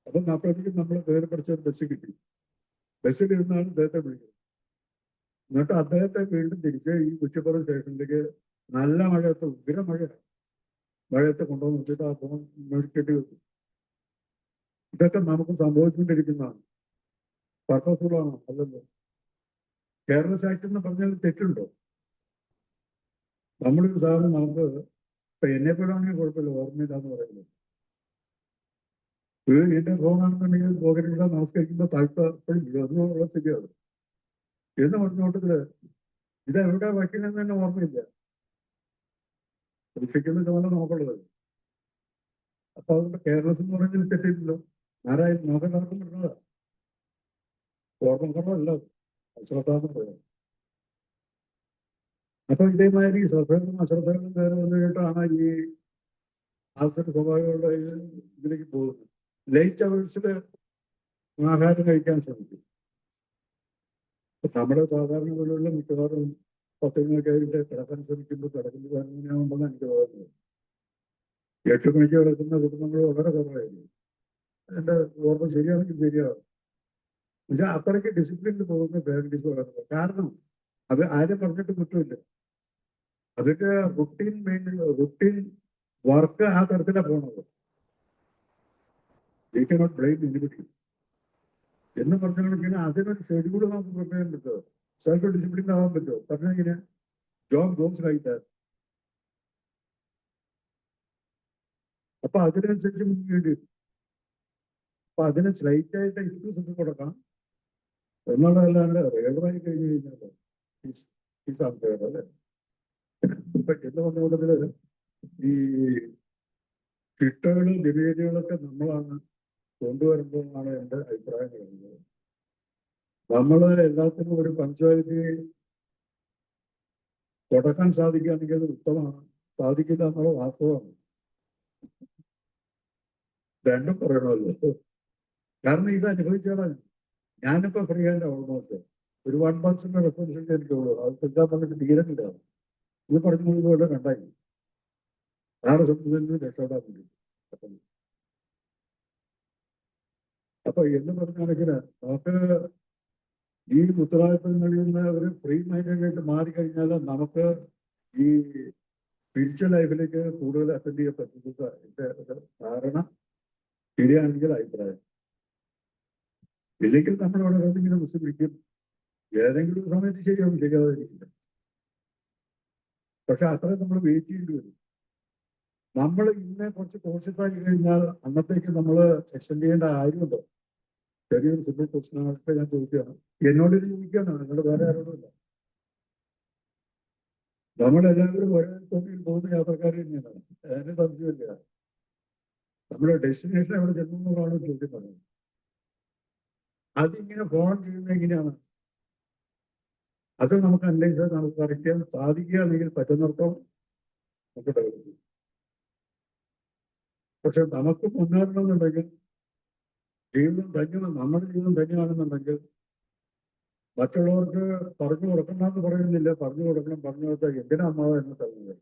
അപ്പൊ അപ്പോഴത്തേക്കും നമ്മൾ കയറി പഠിച്ച ബസ് കിട്ടി. ബസ്സിൽ ഇരുന്നാണ് അദ്ദേഹത്തെ വിളിക്കുന്നത്. എന്നിട്ട് അദ്ദേഹത്തെ വീണ്ടും തിരിച്ച് ഈ കുറ്റിപ്പുറം സ്റ്റേഷനിലേക്ക് നല്ല മഴയത്ത് ഉഗ്ര മഴയത്ത് കൊണ്ടുവന്ന് നിർത്തിയിട്ട് ആ ഫോൺ മേടിക്കേണ്ടി വന്നു. ഇതൊക്കെ നമുക്ക് സംഭവിച്ചുകൊണ്ടിരിക്കുന്നതാണ്. പർപ്പസ്ഫുൾ ആണോ? അല്ലല്ലോ. കെയർലെസ് ആക്ട് എന്ന് പറഞ്ഞാൽ തെറ്റുണ്ടോ? നമ്മളൊരു സാധനം നമുക്ക് ഇപ്പൊ എന്നെപ്പോഴാണെങ്കിൽ കുഴപ്പമില്ല, ഓർമ്മയില്ല എന്ന് പറയുന്നത്. എന്റെ ഫോണാണെന്നുണ്ടെങ്കിൽ പോകരുത്, നമസ്കരിക്കുമ്പോൾ താഴ്ത്തപ്പോഴും ഒന്നുള്ള സ്ഥിതിയാണ്. എന്ന് പറഞ്ഞോട്ടത്തില് ഇതെവിടെ വയ്ക്കണമെന്ന് തന്നെ ഓർമ്മയില്ല. സൂക്ഷിക്കുന്ന ചുമതല നോക്കുള്ളത്. അപ്പൊ അതുകൊണ്ട് കെയർലെസ് എന്ന് പറഞ്ഞാൽ തെറ്റില്ലല്ലോ. ആരായാലും നോക്കെല്ലാവർക്കും പറ്റുന്നതാ. ഓർമ്മക്കുറവല്ല, അശ്രദ്ധാന്ന് പറയാം. അപ്പൊ ഇതേമാതിരി ശ്രദ്ധകളും അശ്രദ്ധകളും നേരെ വന്നിട്ടാണ് ഈ ആൾക്കാർ സ്വാഭാവികമുള്ള ഇതിലേക്ക് പോകുന്നത്. ലൈറ്റ് അവേഴ്സില് ആഹാരം കഴിക്കാൻ ശ്രമിക്കും. നമ്മുടെ സാധാരണ പോലുള്ള മിക്കവാറും 10 മണിയൊക്കെ ആയിട്ട് കിടക്കാൻ ശ്രമിക്കുമ്പോൾ കിടക്കുന്നത് 11 മണിയാകുമ്പോഴാണ് എനിക്ക് തോന്നുന്നത്. 8 മണിക്ക് കിടക്കുന്ന കുടുംബങ്ങൾ വളരെ കുറവായിരുന്നു. എന്റെ ഓർമ്മ ശരിയാണെങ്കിൽ ശരിയാവും. പക്ഷെ അത്രയ്ക്ക് ഡിസിപ്ലിനിൽ പോകുന്ന ഫാമിലീസ് വളർന്നത്. കാരണം അത് ആരും പറഞ്ഞിട്ട് കുറ്റമില്ല. അതിന്റെ റുട്ടീൻ വർക്ക് ആ തരത്തിലാണ് പോണത്. വി കനോട്ട് ബ്ലെയിം എനിബഡി എന്ന് പറഞ്ഞാൽ അതിനൊരു ഷെഡ്യൂൾ നമുക്ക് പ്രിപ്പയർ ചെയ്യാൻ പറ്റുമോ? സെൽഫ് ഡിസിപ്ലിൻ ആവാൻ പറ്റുമോ? പറഞ്ഞെങ്ങനെ ജോബ് ഗോസ് ലൈക്ക് ദാറ്റ്. അപ്പൊ അതിനനുസരിച്ച് മുന്നേണ്ടി വരും. അപ്പൊ അതിന് സ്ലൈറ്റ് ആയിട്ട് എക്സ്ക്യൂസസ് കൊടുക്കാം എന്നുള്ളതല്ലാണ്ട് റേഡറായി കഴിഞ്ഞു കഴിഞ്ഞാൽ അല്ലേ? ഇപ്പൊ എന്റെ പറഞ്ഞ ഈ ചിട്ടകളും ദിനചര്യകളൊക്കെ നമ്മളാണ് കൊണ്ടുവരുമ്പോഴാണ് എന്റെ അഭിപ്രായം പറയുന്നത്. നമ്മള് എല്ലാത്തിനും ഒരു പഞ്ച്വാലിറ്റി കൊടുക്കാൻ സാധിക്കുകയാണെങ്കിൽ അത് ഉത്തമമാണ്. സാധിക്കില്ല എന്നുള്ള വാസ്തവമാണ്. രണ്ടും പറയണമല്ലോ. കാരണം ഇത് അനുഭവിച്ചാലാണ്. ഞാനിപ്പോ ഫ്രീ ഹാൻഡ് ഓൾമോസ്റ്റ് ഒരു 1% റെസ്പോൺസിബിലിറ്റി എനിക്കുള്ളൂ. അത് തെറ്റാൻ പറഞ്ഞിട്ട് തീരത്തില്ല. ഇത് പറഞ്ഞു മുഴുവൻ കണ്ടായി ആറ് സംബന്ധിച്ച് രക്ഷപ്പെടാൻ വേണ്ടി. അപ്പൊ എന്ന് പറഞ്ഞാണെങ്കിൽ നമുക്ക് ഈ ഉത്തരവാദിത്തങ്ങളിൽ നിന്ന് ഒരു ഫ്രീ മൈൻഡഡ് ആയിട്ട് മാറിക്കഴിഞ്ഞാൽ നമുക്ക് ഈ സ്പിരിച്വൽ ലൈഫിലേക്ക് കൂടുതൽ അറ്റൻഡ് ചെയ്യാൻ പറ്റുന്ന എന്റെ ഒരു ധാരണ ശരിയാണെങ്കിൽ അഭിപ്രായം. ഇല്ലെങ്കിൽ നമ്മൾ അവിടെ ഏതെങ്കിലും വിശ്വസിക്കും. ഏതെങ്കിലും സമയത്ത് ശരിയാവും, ശരിയാവാതിരിക്കില്ല. പക്ഷെ അത്രയും നമ്മൾ വെയിറ്റ് ചെയ്യേണ്ടി വരും. നമ്മൾ ഇന്നെ കുറച്ച് കോൺഷ്യസ് ആക്കി കഴിഞ്ഞാൽ അന്നത്തേക്ക് നമ്മൾ എക്സ്റ്റെൻഡ് ചെയ്യേണ്ട കാര്യമുണ്ടോ? ചെറിയൊരു സിമ്പിൾ ക്വസ്റ്റ്യൻ ഞാൻ ചോദിക്കുകയാണ്. എന്നോട് ഇത് ചോദിക്കുകയാണ്, നിങ്ങളുടെ വേറെ ആരോടുമില്ല. നമ്മളെല്ലാവരും ഒരേ തോണിയിൽ പോകുന്ന യാത്രക്കാർ തന്നെയാണ്. അതിന് സംശയമില്ല. നമ്മുടെ ഡെസ്റ്റിനേഷൻ എവിടെ ചെല്ലുന്നതാണ് ചോദ്യം പറയുന്നത്. അതിങ്ങനെ ഫോൺ ചെയ്യുന്നത് എങ്ങനെയാണ്? അത് നമുക്ക് അനലൈസ് ചെയ്ത് നമുക്ക് കറക്റ്റ് ചെയ്യാൻ സാധിക്കുകയാണെങ്കിൽ പറ്റുന്നിടത്തോളം നമുക്ക് ഡെവലപ്പ് ചെയ്യും. പക്ഷെ നമുക്ക് മുന്നേറണമെന്നുണ്ടെങ്കിൽ ജീവിതം ധന്യമാണ്. നമ്മുടെ ജീവിതം ധന്യമാണെന്നുണ്ടെങ്കിൽ മറ്റുള്ളവർക്ക് പറഞ്ഞു കൊടുക്കണമെന്ന് പറയുന്നില്ല. പറഞ്ഞു കൊടുക്കണം. പറഞ്ഞു കൊടുത്താൽ എന്തിനാ അമ്മാവ എന്ന് പറയുന്നത്?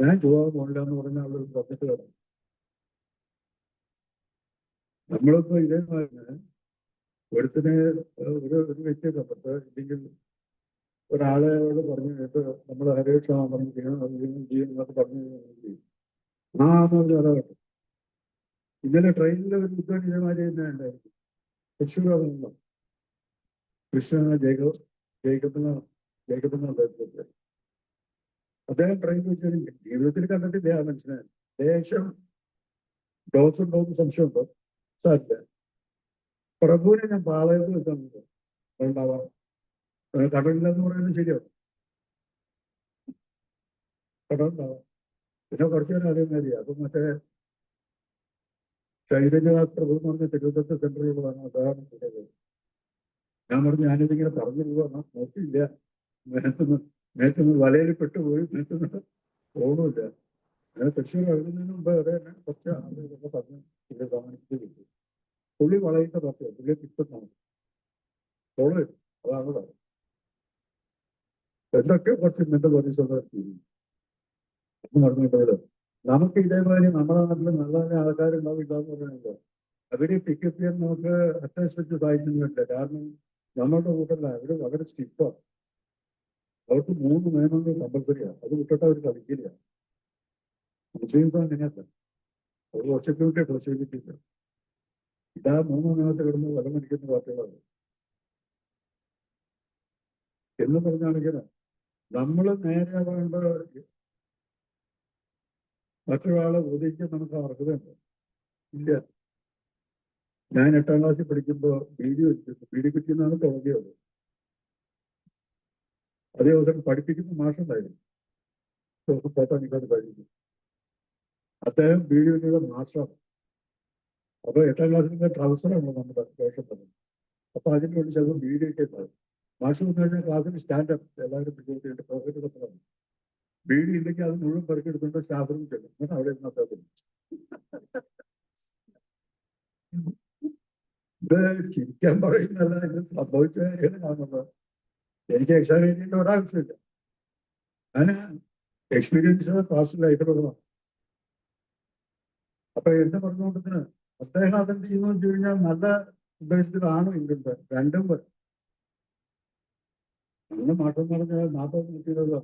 ഞാൻ ചുവാതെ പോകില്ല എന്ന് പറഞ്ഞ ആളൊരു പറഞ്ഞിട്ട് വരണം. നമ്മളിപ്പോ ഇതേമാതിരി ഒരുത്തിനെ ഒരു വ്യക്തിയെ കണ്ടിട്ട് ഇല്ലെങ്കിൽ ഒരാളോട് പറഞ്ഞു കേട്ട് നമ്മൾ ഹരേക്ഷമാണ് പറഞ്ഞു ചെയ്യണം എന്നൊക്കെ പറഞ്ഞു ആ എന്ന് പറഞ്ഞ ഒരാളാണ്. ഇന്നലെ ട്രെയിനിലെ ഒരു യുദ്ധം ഇതേമാതിരി തന്നെ ഉണ്ടായിരുന്നു. തൃശ്ശൂർ കൃഷ്ണ ജേക്കബ് അദ്ദേഹം ട്രെയിൻ വെച്ച് ജീവിതത്തിൽ കണ്ടിട്ടില്ല ആ മനുഷ്യനെ. ദേശം ഡോസ് ഉണ്ടോ എന്ന് സംശയമുണ്ടോ? സാരില്ല. പ്രഭുവിനെ ഞാൻ പാളയത്തിൽ വെച്ചാൽ ഉണ്ടാവാം. കടലില്ലെന്ന് പറയുന്നത് ശരിയാണ്. കടലുണ്ടാവാം. പിന്നെ കുറച്ചു നേരം അതേമാതിരി. അപ്പൊ മറ്റേ ചൈതന്യദാസ് പ്രഭു എന്ന് പറഞ്ഞ തിരുവനന്തപുരത്ത് സെന്ററിലുള്ളതാണ് അദ്ദേഹം. ഞാൻ പറഞ്ഞു ഞാനിതിങ്ങനെ പറഞ്ഞു പോവാ നോക്കിയില്ല, മേത്തുനിന്ന് വലയിൽ പെട്ടുപോയി, മേത്തുനിന്ന് ഓണമില്ല. അങ്ങനെ തൃശ്ശൂർ എഴുതുന്നതിന് മുമ്പ് അവിടെ തന്നെ കുറച്ച് ആളുകളൊക്കെ പറഞ്ഞ് പുള്ളിയെ സമ്മാനിപ്പിച്ച് കിട്ടും. പുള്ളി വളയുന്ന പാർട്ടിയാണ്, പുള്ളിയെ കിട്ടുന്നതാണ് ഓണം. അതാണ് പറയുന്നത്. എന്തൊക്കെ കുറച്ച് ഇന്നത്തെ പോലീസുകാർ എന്ന് പറഞ്ഞിട്ടുള്ളത്. നമുക്ക് ഇതേമാതിരി നമ്മുടെ നാട്ടിൽ നല്ല നല്ല ആൾക്കാരുണ്ടാവില്ലാന്ന് പറയുന്നത് അവര് പിക്കപ്പ് ചെയ്യാൻ നമുക്ക് അറ്റാച്ച് വെച്ച് സഹായിക്കുന്നില്ല. കാരണം നമ്മളുടെ കൂട്ടല്ല, അവര് വളരെ സ്ട്രിക്റ്റാണ്. അവർക്ക് 3 നിയമങ്ങൾ കമ്പൽസറിയാണ്. അത് വിട്ടിട്ട് അവർ കളിക്കില്ല. മുസ്ലിംസ് അങ്ങനെയല്ല, അവർ വർഷത്തിലൂടെ പ്രചോദിപ്പിക്കില്ല. ഇതാ 3 നിയമത്തിൽ കിടന്ന് വലം മരിക്കുന്ന പാർട്ടികളാണ് എന്ന് പറഞ്ഞാണെങ്കിൽ നമ്മൾ നേരെയാവേണ്ട മറ്റൊരാളെ ഉദയിക്കാൻ നമുക്ക് അർഹതയുണ്ട് ഇല്ല. ഞാൻ 8ാം ക്ലാസ്സിൽ പഠിക്കുമ്പോൾ പീഡിപ്പിക്കുന്നതാണ് തുടങ്ങിയത്. അതേ ദിവസം പഠിപ്പിക്കുന്ന മാഷുണ്ടായിരുന്നു, പോത്താനിക്കാട് കഴിഞ്ഞു. അദ്ദേഹം വീഡിയോയിലുള്ള മാഷാണ്. അപ്പൊ 8ാം ക്ലാസ്സിൽ ട്രൗസറാണ് നമ്മുടെ വേഷം പറഞ്ഞത്. അപ്പൊ അതിന് വേണ്ടി ചിലപ്പോൾ വീഡിയോയ്ക്ക് ഉണ്ടാവും. മാഷ് വന്നു കഴിഞ്ഞാൽ ക്ലാസ്സിൽ സ്റ്റാൻഡപ്പ് എല്ലാവരും വിജയിച്ചിട്ട് പോക്കറ്റ് തപ്പലാണ്. വീഡിയോ ഇല്ലെങ്കിൽ അത് മുഴുവൻ പെറുക്കെടുത്തുകൊണ്ട് സ്റ്റാഫ് റൂം ചെല്ലും. എന്നിട്ട് അവിടെ ഇരുന്ന് അദ്ദേഹത്തിന് ഇത് ചിരിക്കാൻ പറയുന്നല്ല, ഇത് സംഭവിച്ച കാര്യമാണ് കാണുന്നത്. എനിക്ക് എക്സാമിനേഷൻ്റെ ഒരാവശ്യമില്ല. ഞാൻ എക്സ്പീരിയൻസ് ക്ലാസ്സിലായിട്ടുള്ളതാണ്. അപ്പൊ എന്ന് പറഞ്ഞുകൊണ്ടതിന് അദ്ദേഹം അതെന്ത് ചെയ്യുന്നു വെച്ച് കഴിഞ്ഞാൽ നല്ല ഉദ്ദേശത്തിലാണ് ഇങ്ങനത്തെ രണ്ടും വരും. അന്ന് മാറ്റം പറഞ്ഞാൽ 40-50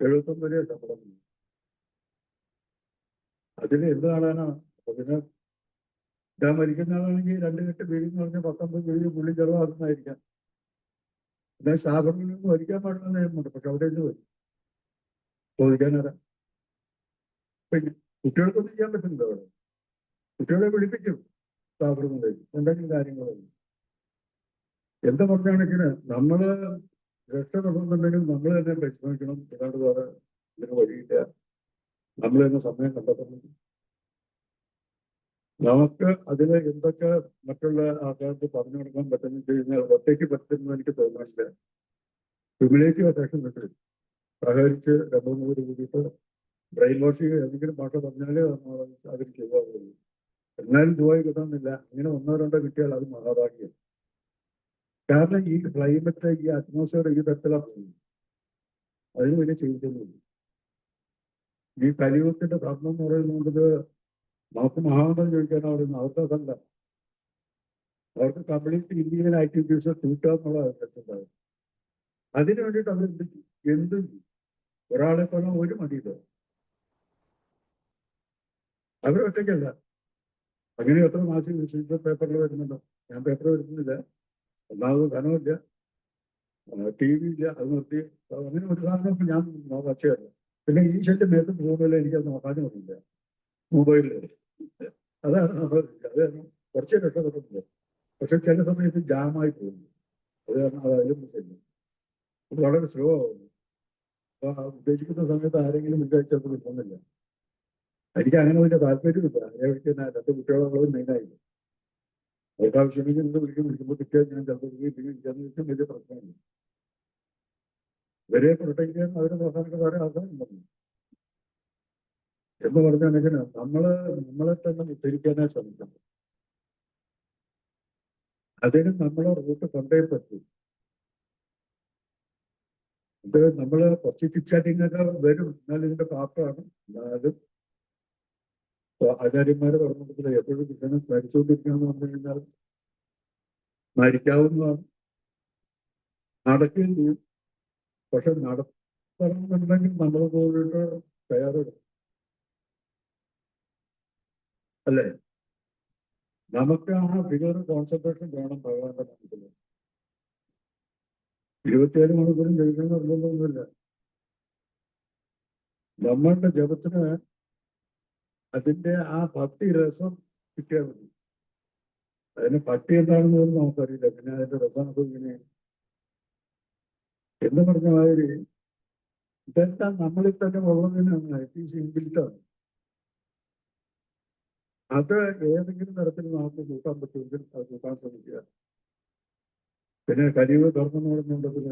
79 ശമ്പളം. അതിന് എന്ത് കാണാനാണ്? അപ്പൊ പിന്നെ ഇതാ മരിക്കുന്ന ആളാണെങ്കിൽ 2 കെട്ട് വീഴി എന്ന് പറഞ്ഞാൽ 19 വീഴി പുള്ളി ചെലവാക്കുന്നതായിരിക്കാം. പിന്നെ സ്ഥാപനങ്ങളിൽ നിന്ന് മരിക്കാൻ പാടുന്ന നിയമമുണ്ട്. പക്ഷെ അവിടെ നിന്ന് വരും ചോദിക്കാനാരാ? പിന്നെ കുട്ടികൾക്കൊന്നും ചെയ്യാൻ പറ്റുന്നില്ല. അവിടെ കുട്ടികളെ വിളിപ്പിക്കും സ്ഥാപനങ്ങളിലേക്ക് എന്തെങ്കിലും കാര്യങ്ങളൊന്നും. എന്താ പറഞ്ഞാണെങ്കില് നമ്മള് രക്ഷപ്പെടുന്നുണ്ടെങ്കിൽ നമ്മൾ തന്നെ പരിശ്രമിക്കണം. ഏതാണ്ട് വേറെ ഇതിന് വഴിയില്ല. നമ്മൾ തന്നെ സമയം കണ്ടെത്തണം. നമുക്ക് അതിന് എന്തൊക്കെ മറ്റുള്ള ആൾക്കാർക്ക് പറഞ്ഞു കൊടുക്കാൻ പറ്റുന്ന വെച്ച് കഴിഞ്ഞാൽ ഒറ്റയ്ക്ക് പറ്റുന്ന എനിക്ക് തോന്നുന്നില്ല. ഹ്യൂമിലേറ്റീവ് അറ്റാക്ഷൻ കിട്ടും. സഹകരിച്ച് 2-3 പേര് കൂടിയിട്ട് ബ്രെയിൻ വാഷ് ചെയ്യുക, എന്തെങ്കിലും ഭാഷ പറഞ്ഞാലേ അതിന് ചെയ്യാവുള്ളൂ. എന്നാലും ജോലി കിട്ടുന്നില്ല. ഇങ്ങനെ 1-2 കിട്ടിയാൽ അത് മഹാഭാഗ്യം. കാരണം ഈ ക്ലൈമറ്റ്, ഈ അറ്റ്മോസ്ഫിയർ ഈ തരത്തിലാണ്. അതിന് വലിയ ചെയ്തിട്ടൊന്നുമില്ല. ഈ കലിയുഗത്തിന്റെ കർമ്മം എന്ന് പറയുന്നത് നമുക്ക് മഹാന്തം ചോദിക്കാനാ പറയുന്നത്. അവർക്ക് അതല്ല. അവർക്ക് കംപ്ലീറ്റ് ഇന്ത്യൻ ആക്ടിവിറ്റീസ് കൂട്ടുക എന്നുള്ള ലക്ഷ്യമുണ്ടാകും. അതിനു വേണ്ടിയിട്ട് അവർ എന്തും ചെയ്യും. ഒരാളെ പോലെ ഒരു മടിയില്ല. അവരൊറ്റയ്ക്കല്ല. അങ്ങനെ എത്ര മാസം വിശേഷ പേപ്പറിൽ വരുന്നുണ്ടോ? ഞാൻ പേപ്പർ വരുത്തുന്നില്ല. ഒന്നാമത് ധനമില്ല, TV ഇല്ല, അത് നിർത്തി. അങ്ങനെ ഒരു സാധനമൊക്കെ ഞാൻ വച്ചതല്ല. പിന്നെ ഈ ശല്യം മേത്ത് പോകുന്നില്ല, എനിക്കത് നോക്കാനും അറിയില്ല. മൊബൈലിൽ അതാണ് നമ്മൾ അത് കാരണം കുറച്ചേ രക്ഷപ്പെട്ടില്ല. പക്ഷെ ചില സമയത്ത് ജാമായി പോകുന്നു. അത് കാരണം അതായാലും ശല്യം അത് വളരെ സ്ലോ ആവുന്നു. അപ്പൊ ഉദ്ദേശിക്കുന്ന സമയത്ത് ആരെങ്കിലും വിചാരിച്ചപ്പോൾ കിട്ടുന്നില്ല. എനിക്ക് അങ്ങനെ വലിയ താല്പര്യമില്ല. ആരെയൊക്കെ 2 കുട്ടികളുള്ളത് മെയിനായിട്ട് അവർക്ക് ആവശ്യമെങ്കിൽ ഇന്ന് വിളിക്കുമ്പോൾ കിട്ടിയാൽ ഞാൻ ചിലപ്പോൾ വിളിക്കാൻ വലിയ പ്രശ്നമില്ല. ഇവരെ പ്രൊട്ടക്ട് ചെയ്യാൻ അവരെ നോക്കാനൊക്കെ വേറെ ആൾക്കാരുണ്ടെന്ന് എന്ന് പറഞ്ഞാണെങ്കിൽ നമ്മളെ തന്നെ ഉദ്ധരിക്കാനായി ശ്രമിക്കണം. അതിന് നമ്മളെ റൂട്ട് കൊണ്ടേ പറ്റും. ഇത് നമ്മള് കുറച്ച് ചിറ്റാറ്റിങ്ങൊക്കെ വരും. എന്നാൽ ഇതിന്റെ പാർട്ടാണ്. എന്നാലും ആചാര്യന്മാര് പറഞ്ഞിട്ടില്ല എപ്പോഴും ബിസിനസ് മരിച്ചുകൊണ്ടിരിക്കുകയെന്ന് പറഞ്ഞു കഴിഞ്ഞാൽ മരിക്കാവുന്നതാണ്, നടക്കുകയും ചെയ്യും. പക്ഷെ നടത്തണം എന്നുണ്ടെങ്കിൽ നമ്മൾ പോയിട്ട് തയ്യാറെടുക്കും. അല്ലേ? നമുക്ക് ആ ഫിഗർ കോൺസെൻട്രേഷൻ വേണം ഭഗവാന്റെ മനസ്സിൽ. 24 മണിക്കൂറും കഴിക്കണം നിർബന്ധമൊന്നുമില്ല. നമ്മളുടെ ജപത്തിന് അതിന്റെ ആ ഭക്തി രസം കിട്ടിയാൽ മതി. അതിന് ഭക്തി എന്താണെന്ന് പോലും നമുക്കറിയില്ല. പിന്നെ അതിന്റെ രസമൊക്കെ ഇങ്ങനെയാണ് എന്ന് പറഞ്ഞ മാതിരി ഇതെല്ലാം നമ്മളിൽ തന്നെ ഉള്ളതിനാണ്. It is ഇൻബിൽറ്റാണ്. അത് ഏതെങ്കിലും തരത്തിൽ നമുക്ക് കൂട്ടാൻ പറ്റുമെങ്കിൽ അത് കൂട്ടാൻ ശ്രമിക്കുക. പിന്നെ കലിയുഗ ധർമ്മം എന്ന് പറയുന്നുണ്ടെങ്കിൽ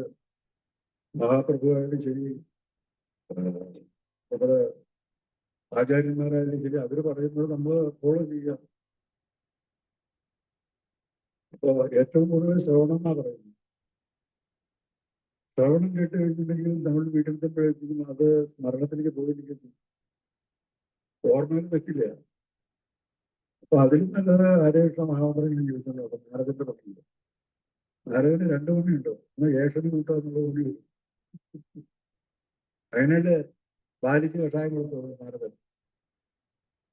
മഹാപ്രഭുവായാലും ശരി, നമ്മുടെ ആചാര്യന്മാരായാലും ശരി, അവര് പറയുന്നത് നമ്മൾ ഫോളോ ചെയ്യുക. അപ്പൊ ഏറ്റവും കൂടുതൽ ശ്രവണം എന്നാ പറയുന്നത്. ശ്രവണം കേട്ട് കഴിഞ്ഞിട്ടുണ്ടെങ്കിൽ നമ്മൾ വീട്ടിൽ തന്നെപ്പോഴേക്കും അത് സ്മരണത്തിലേക്ക് പോയിരിക്കുന്നു, ഓർമ്മയിൽ വെക്കില്ല. അപ്പൊ അതിലും നല്ലത് ഹരേകൃഷ്ണ മഹാമന്ത്രം ചോദിച്ചാൽ നാരദന്റെ പറ്റില്ല. നാരദന് 2 മണിയുണ്ടോ, ഒന്ന് ഏഷണി കൂട്ടുക എന്നുള്ള മണി വരും. അതിനല്ലേ ബാലിക്ക് കഷായം കൊടുത്തത് നാരദൻ.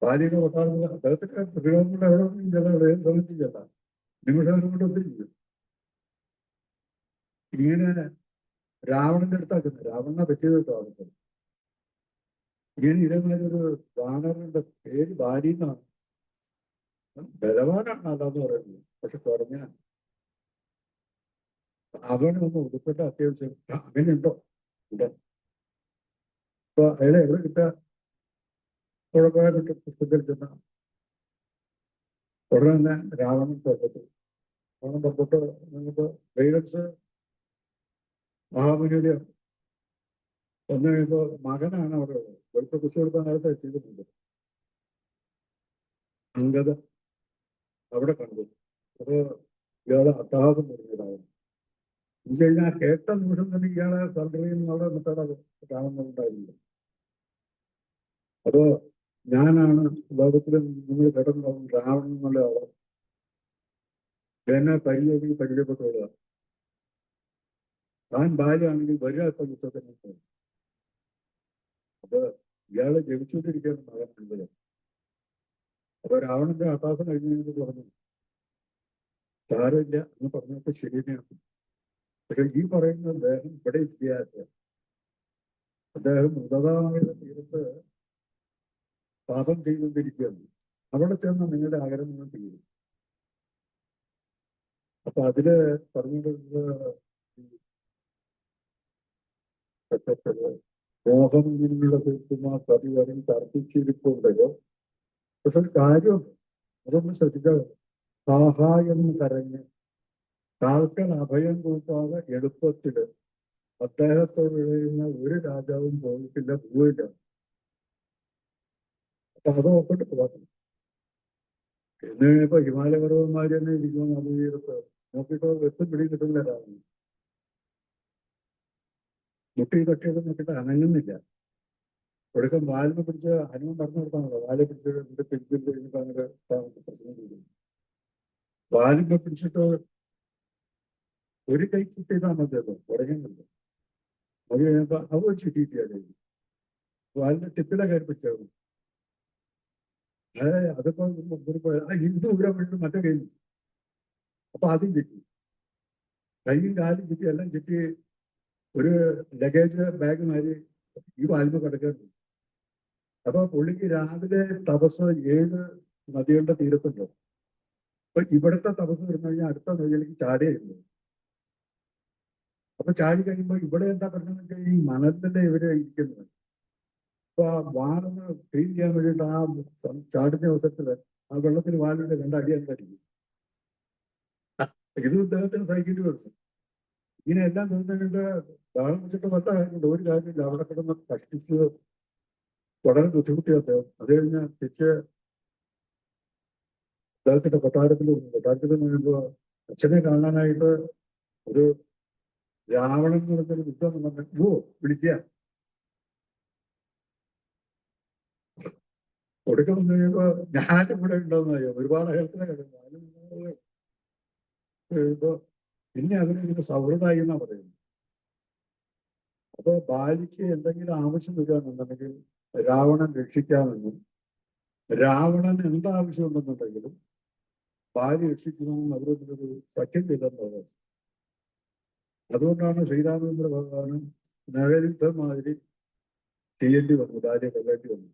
ബാലിയുടെ കൊട്ടാരത്തിൽ അദ്ദേഹത്തിന്റെ പ്രതിരോധങ്ങളുടെ എവിടെ ചെല്ലാം, ഏത് സമയത്തും ചെല്ലാം, നിമിഷം കൊണ്ട് എന്ത് ചെയ്യും. ഇങ്ങനെ രാവണന്റെ അടുത്താക്കുന്നത്, രാവണനെ പറ്റിയത് കേട്ടോ അവർക്ക്. ഇങ്ങനെ ഇതേമാതിരി ഒരു വാനറിന്റെ പേര് ബാലി എന്നാണ്. ബലവാനാണ് അല്ലാന്ന് പറയുന്നത്, പക്ഷെ കുറഞ്ഞ അവനൊന്ന് ഒതുക്കേണ്ട അത്യാവശ്യം അങ്ങനെയുണ്ടോ ഇവിടെ. അപ്പൊ അയാളെ എവിടെ കിട്ടുക? കുഴപ്പമായിട്ട് പുസ്തകത്തിൽ ചെന്ന ഉടനെ തന്നെ രാവണൻ പുറപ്പെട്ടു. രാവണൻ പുറപ്പെട്ട് നിങ്ങൾക്ക് ഗൈഡൻസ് മഹാമുനിയുടെ വന്നു കഴിയുമ്പോൾ മകനാണ് അവിടെ ഉള്ളത്. വെളുത്ത കുശി കൊടുക്കാൻ നേരത്തെ എത്തിയിട്ടുണ്ട്. അംഗത അവിടെ കണ്ടു. അപ്പൊ ഇയാളെ അട്ടഹാസം പറഞ്ഞതാവും. എന്ന് വെച്ച് കഴിഞ്ഞാൽ കേട്ട നിമിഷം തന്നെ ഇയാളെ സർജറിയിൽ നിന്നുള്ള മെത്തേഡ് കാണുന്നുണ്ടായിരുന്നു. അപ്പോ ഞാനാണ് ലോകത്തിൽ നിങ്ങൾ കേട്ടിട്ടുണ്ടാവും രാവണൻ എന്നുള്ള ആള്, എന്നെ പരിചയപ്പെട്ടുള്ള താൻ ഭാര്യയാണെങ്കിൽ വരിക ഇപ്പൊ യുദ്ധത്തിന്. അപ്പൊ ഇയാളെ ജപിച്ചുകൊണ്ടിരിക്കുകയാണ് മകൻ മുൻപിൽ. അപ്പൊ രാവണന്റെ അട്ടാസം കഴിഞ്ഞു പറഞ്ഞു, സാരമില്ല എന്ന് പറഞ്ഞപ്പോൾ ശരി തന്നെയാണ്. പക്ഷെ ഈ പറയുന്ന അദ്ദേഹം ഇവിടെ ഇല്ലാത്ത, അദ്ദേഹം മൃതതാമയുടെ തീരത്ത് പാപം ചെയ്തുകൊണ്ടിരിക്കുകയാണ്. അവിടെ ചെന്ന് നിങ്ങളുടെ ആഗ്രഹങ്ങൾ തീരും. അപ്പൊ അതില് പറഞ്ഞിട്ടുള്ളത് മോഹം നിന്നുള്ള തീർക്കുന്ന പരിവരം തർപ്പിച്ചിരിപ്പുണ്ടല്ലോ. പക്ഷെ ഒരു കാര്യമുണ്ട്, അതൊന്ന് ശ്രദ്ധിച്ചാൽ ഹാഹാ എന്ന് കരഞ്ഞ് കാൽക്കൽ അഭയം കൂട്ടാതെ എളുപ്പത്തില് അദ്ദേഹത്തോട് എഴുതുന്ന ഒരു രാജാവും പോയിട്ടില്ല, പോയില്ല. അപ്പൊ അത് ഓർത്തിട്ട് പോകണം. പിന്നെ ഇപ്പൊ ഹിമാലയ പർവ്വതന്മാര് തന്നെ ഇരിക്കുന്നു, അത് ചെയ്തിട്ട് നോക്കിയിട്ട് വെത്തും പിടി കിട്ടുന്നില്ല. രാവണൻ മുട്ടി തട്ടിയൊക്കെ നോക്കിയിട്ട് അനങ്ങുന്നില്ല. ഒടുക്കം വാലിനെ പിടിച്ച് ഹനുമാൻ പറഞ്ഞു കൊടുത്താണല്ലോ, വാലെ പിടിച്ച് പിടിച്ചിട്ട് കഴിഞ്ഞിട്ട് അങ്ങനെ പ്രശ്നം ചെയ്തു. വാലിനെ പിടിച്ചിട്ട് ഒരു കൈ കിക്ക് ചെയ്താൽ മതി, അത് ഉടങ്ങുന്നുണ്ട്. അത് കഴിയുമ്പോ അവ ചുറ്റിയിട്ടാണ് വാലിന്റെ ടിപ്പിലെ കയറി പിടിച്ചായിരുന്നു. അതിപ്പോ ഹിന്ദു ഉഗ്രം വീണ്ടും മറ്റേ കൈ, അപ്പൊ ആദ്യം ചുറ്റി, കൈയും കാലും ചുറ്റി എല്ലാം ചുറ്റി ഒരു ലഗേജ് ബാഗ് മാതിരി ഈ വാലിമ കിടക്കുന്നുണ്ട്. അപ്പൊ പുള്ളിക്ക് രാവിലെ തപസ് 7 നദികളുടെ തീരത്തുണ്ട്. അപ്പൊ ഇവിടുത്തെ തപസ് വരുന്ന കഴിഞ്ഞാൽ അടുത്ത നദിയിലേക്ക് ചാടിയായിരുന്നു. അപ്പൊ ചാടി കഴിയുമ്പോൾ ഇവിടെ എന്താ പറ്റുന്നത് വെച്ചാൽ ഈ മണലിന്റെ ഇവര് ഇരിക്കുന്നത്. അപ്പൊ ആ വാലൊന്ന് ക്ലീൻ ചെയ്യാൻ വേണ്ടിയിട്ട് ആ ചാടുന്ന അവസരത്തില് ആ വെള്ളത്തിൽ വാലിന്റെ 2 അടിയാണ് അടിക്കും. ഇത് ഇദ്ദേഹത്തിന് സഹിക്കേണ്ടി വന്നു. ഇങ്ങനെ എല്ലാം തോന്നിട്ട് താളം വെച്ചിട്ട് പല കാര്യമുണ്ട്, ഒരു കാര്യമില്ല. അവിടെ കിടന്ന് കഷ്ടിച്ച് വളരെ ബുദ്ധിമുട്ടി അദ്ദേഹം. അത് കഴിഞ്ഞ് തിരിച്ച് അദ്ദേഹത്തിന്റെ കൊട്ടാരത്തിൽ വരുമ്പോ അച്ഛനെ കാണാനായിട്ട് ഒരു രാവണൻ എന്ന് പറഞ്ഞൊരു യുദ്ധം വന്നിട്ട് വിളിക്കുക. കൊടുക്കം വന്നു കഴിയുമ്പോ ഞാനും ഇവിടെ ഉണ്ടോന്നറിയോ, ഒരുപാട് അകലത്തിനെ കിടന്നു. കഴിയുമ്പോ പിന്നെ അതിനെ സൗഹൃദമായി എന്നാ പറയുന്നത്. അപ്പൊ ബാലിക്ക് എന്തെങ്കിലും ആവശ്യം വരികയാണെന്നുണ്ടെങ്കിൽ രാവണൻ രക്ഷിക്കാമെന്നും, രാവണൻ എന്താവശ്യമുണ്ടെന്നുണ്ടെങ്കിലും ബാലി രക്ഷിക്കണമെന്നും അവരൊരു സഖ്യം ചെയ്തെന്ന് പറയുന്നത്. അതുകൊണ്ടാണ് ശ്രീരാമചന്ദ്ര ഭഗവാനും നഴയുദ്ധം മാതിരി ചെയ്യേണ്ടി വന്നു, ഭാര്യയെ കൊല്ലേണ്ടി വന്നു.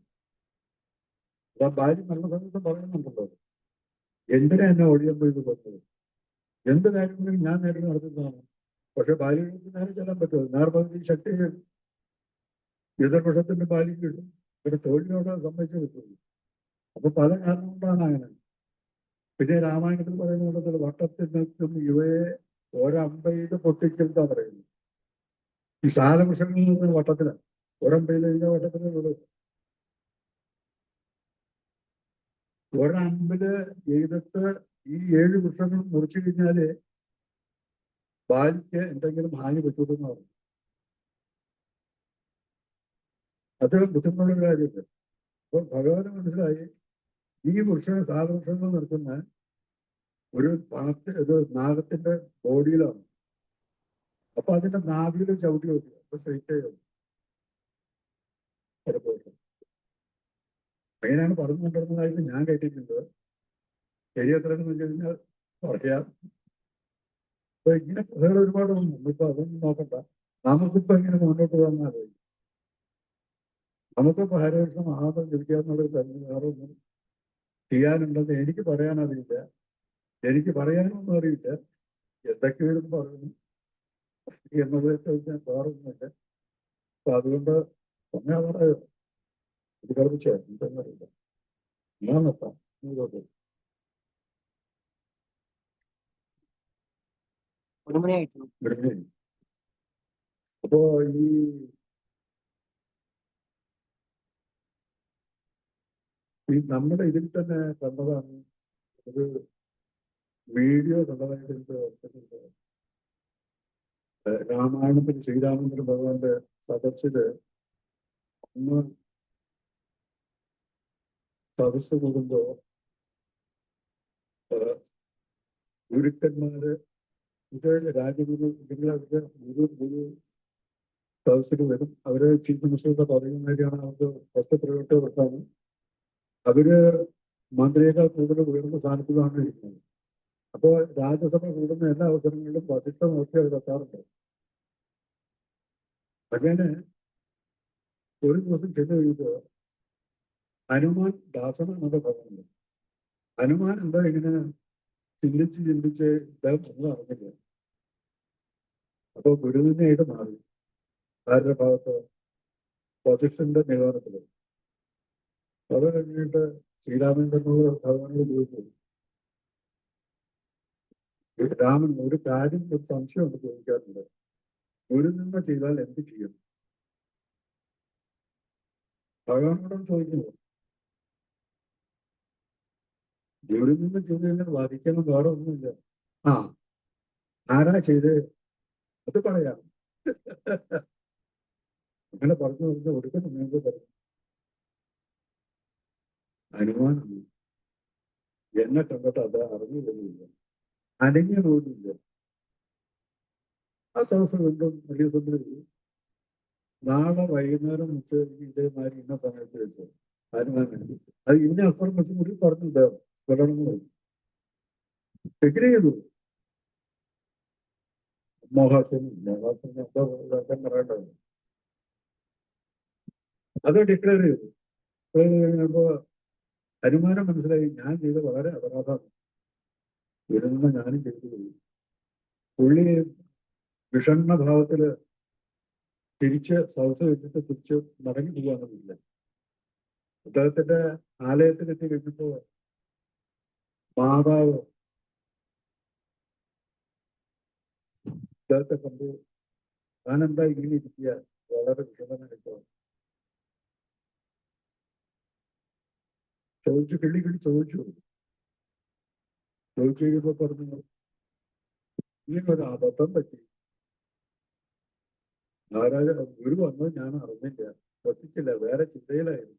അതാ ഭാര്യ മരണസമയത്ത് പറയുന്നുണ്ടല്ലോ, എന്തിനാ എന്നെ ഒഴിയാൻ പോയി പറഞ്ഞത്, എന്ത് കാര്യങ്ങളും ഞാൻ നേരിട്ട് നടത്തുന്നതാണ്. പക്ഷെ ഭാര്യയുടെ നേരെ ചെല്ലാൻ പറ്റുമോ? നേർപകുതി ശക്തി എതിർപക്ഷത്തിന്റെ ഭാര്യയ്ക്ക് കിട്ടും. പിന്നെ തോഴിനോട് സമ്മതിച്ചു കിട്ടുള്ളൂ. അപ്പൊ പല കാരണം കൊണ്ടാണ് അങ്ങനെ. പിന്നെ രാമായണത്തിൽ പറയുന്ന കൂട്ടത്തിൽ വട്ടത്തിൽ നിൽക്കും ഇവയെ ഒരമ്പെയ്ത് പൊട്ടിക്കൽത്താ പറയുന്നു. ഈ സാലവൃക്ഷങ്ങളിൽ നിന്ന് വട്ടത്തിലാണ്, ഒരമ്പെയ്ത് കഴിഞ്ഞാൽ വട്ടത്തിന് വിടും. ഒരമ്പില് ചെയ്തിട്ട് ഈ 7 വൃക്ഷങ്ങൾ മുറിച്ചു കഴിഞ്ഞാല് ബാലിക്ക് എന്തെങ്കിലും ഹാനി പറ്റൂലെന്ന് പറഞ്ഞു. അത് ബുദ്ധിമുട്ടുള്ള കാര്യമില്ല. അപ്പൊ ഭഗവാന് മനസ്സിലായി ഈ സാലവൃക്ഷങ്ങൾ നിൽക്കുന്ന ഒരു നാഗത്തിന്റെ ബോഡിയിലാണ്. അപ്പൊ അതിന്റെ നാഭിയിൽ ചവിട്ടി നോക്കി, അപ്പൊ സ്ട്രെയിറ്റ് ആയി പലപ്പോഴും അങ്ങനെയാണ് പറഞ്ഞുകൊണ്ടിരുന്നതായിട്ട് ഞാൻ കേട്ടിട്ടുണ്ട്. ശരി എത്രയെന്ന് വെച്ച് കഴിഞ്ഞാൽ പറയാം. അപ്പൊ ഇങ്ങനെ കഥകൾ ഒരുപാട് വന്നു. ഇപ്പൊ അതൊന്നും നോക്കണ്ട. നമുക്കിപ്പോ ഇങ്ങനെ മുന്നോട്ട് പോകാൻ നമുക്കിപ്പോ ഹരകൃഷ്ണ മഹാത്മ ജപിക്കാന്നുള്ളൊരു കാര്യം വേറെ ഒന്നും ചെയ്യാനുണ്ടെന്ന് എനിക്ക് പറയാനറിയില്ല. എനിക്ക് പറയാനൊന്നും അറിയില്ല. എന്തൊക്കെയും പറയുന്നു എന്നത് ഞാൻ വേറൊന്നുമില്ല. അപ്പൊ അതുകൊണ്ട് ഞാൻ പറയാം, ഇത് കളിച്ച എന്തെന്നറിയില്ല. ഞാൻ നിർത്താം. അപ്പോ ഈ നമ്മുടെ ഇതിൽ തന്നെ കണ്ടതാണ് ഒരു വീഡിയോ കണ്ടതായിട്ട് എനിക്ക് ഓർക്കുന്നുണ്ട്. രാമായണത്തിൽ ശ്രീരാമചന്ദ്ര ഭഗവാന്റെ സദസ്സില് അന്ന് സദസ്സ് കൂടുമ്പോ ഗുരുക്കന്മാര് ഇത് രാജഗുരു ഇതിങ്ങളൊക്കെ ഗുരു സദസ്സിൽ വരും. അവര് ചീഫ് മിനിസ്റ്ററുടെ പറയുന്നതിനാണ് അവർക്ക് ഫസ്റ്റ് പ്രയോറിറ്റി വെക്കാനും അവര് മന്ത്രിയേക്കാൾ കൂടുതൽ ഉയർന്ന സ്ഥാനത്തിലാണ് ഇരിക്കുന്നത്. അപ്പോ രാജ്യസഭ കൂടുന്ന എല്ലാ അവസരങ്ങളിലും വസിഷ്ഠമൊക്കെ അവർ എത്താറുണ്ട്. അങ്ങനെ ഒരു ദിവസം ചെന്ന് കഴിയുമ്പോൾ ഹനുമാൻ ദാസനാണെന്നൊക്കെ പറയുന്നത്. ഹനുമാൻ എന്താ ഇങ്ങനെ ചിന്തിച്ച് ഇദ്ദേഹം ഒന്നും അറിഞ്ഞില്ല. അപ്പൊ ഗുരുവിനായിട്ട് മാറി. ആരുടെ ഭാഗത്ത്? വസിഷ്ഠന്റെ നിഗമനത്തില്. അത് കഴിഞ്ഞിട്ട് ശ്രീരാമചന്ദ്രനോട് ഭഗവാനോട് ചോദിച്ചു, രാമൻ ഒരു കാര്യം, ഒരു സംശയം ഒന്ന് ചോദിക്കാറുണ്ട്. ഗുരുനിന്ദ ചെയ്താൽ എന്ത് ചെയ്യും? ഭഗവാനോടും ചോദിക്കുന്നു. ഗുരുനിന്ദ ചെയ്തു കഴിഞ്ഞാൽ വാദിക്കണം, വേറെ ഒന്നുമില്ല. ആ, ആരാ ചെയ്ത് അത് പറയാം. അങ്ങനെ പറഞ്ഞു ഒടുക്കുന്ന മുമ്പ് പറഞ്ഞു, ഹനുമാനാണ്. എന്നെ കണ്ടിട്ട് അത് അറിഞ്ഞു പോലുമില്ല, അനങ്ങിയ പോലുമില്ല. ആ ദിവസം വീണ്ടും വലിയ സമയം നാളെ വൈകുന്നേരം ഉച്ചയ്ക്ക് ഇതേമാതിരി ഇന്ന സമയത്ത് വെച്ചു ഹനുമാൻ അത് ഇന്ന അപ്പുറം വെച്ചും കൂടി പറഞ്ഞില്ല. തുടർന്ന് എങ്ങനെ ചെയ്തു? മോഹാസനും എന്താ വേഷം പറയേണ്ടത് അത് ഡിക്ലെയർ ചെയ്തു. കഴിഞ്ഞപ്പോ ഹനുമാനം മനസ്സിലായി, ഞാൻ ചെയ്ത വളരെ അപരാധമാണ്, ഇരുന്ന ഞാനും ചെയ്തു പോയി. പുള്ളി വിഷണ്ണ ഭാവത്തില് തിരിച്ച് സദസ് വെച്ചിട്ട് തിരിച്ച് മടങ്ങി പോകാനൊന്നുമില്ല. അദ്ദേഹത്തിന്റെ ആലയത്തിലെത്തി കഴിഞ്ഞപ്പോ മാതാവ് അദ്ദേഹത്തെ കണ്ടു. താനെന്താ ഇങ്ങനെ ഇരിക്കുക, വളരെ വിഷമനായിട്ടോ ചോദിച്ചു. കിള്ളി ചോദിച്ചു കഴിയുമ്പോ പറഞ്ഞു, ഇങ്ങനൊരു അബദ്ധം പറ്റി. ഗുരു വന്നത് ഞാൻ അറിഞ്ഞില്ല, ശ്രദ്ധിച്ചില്ല, വേറെ ചിന്തയിലായിരുന്നു.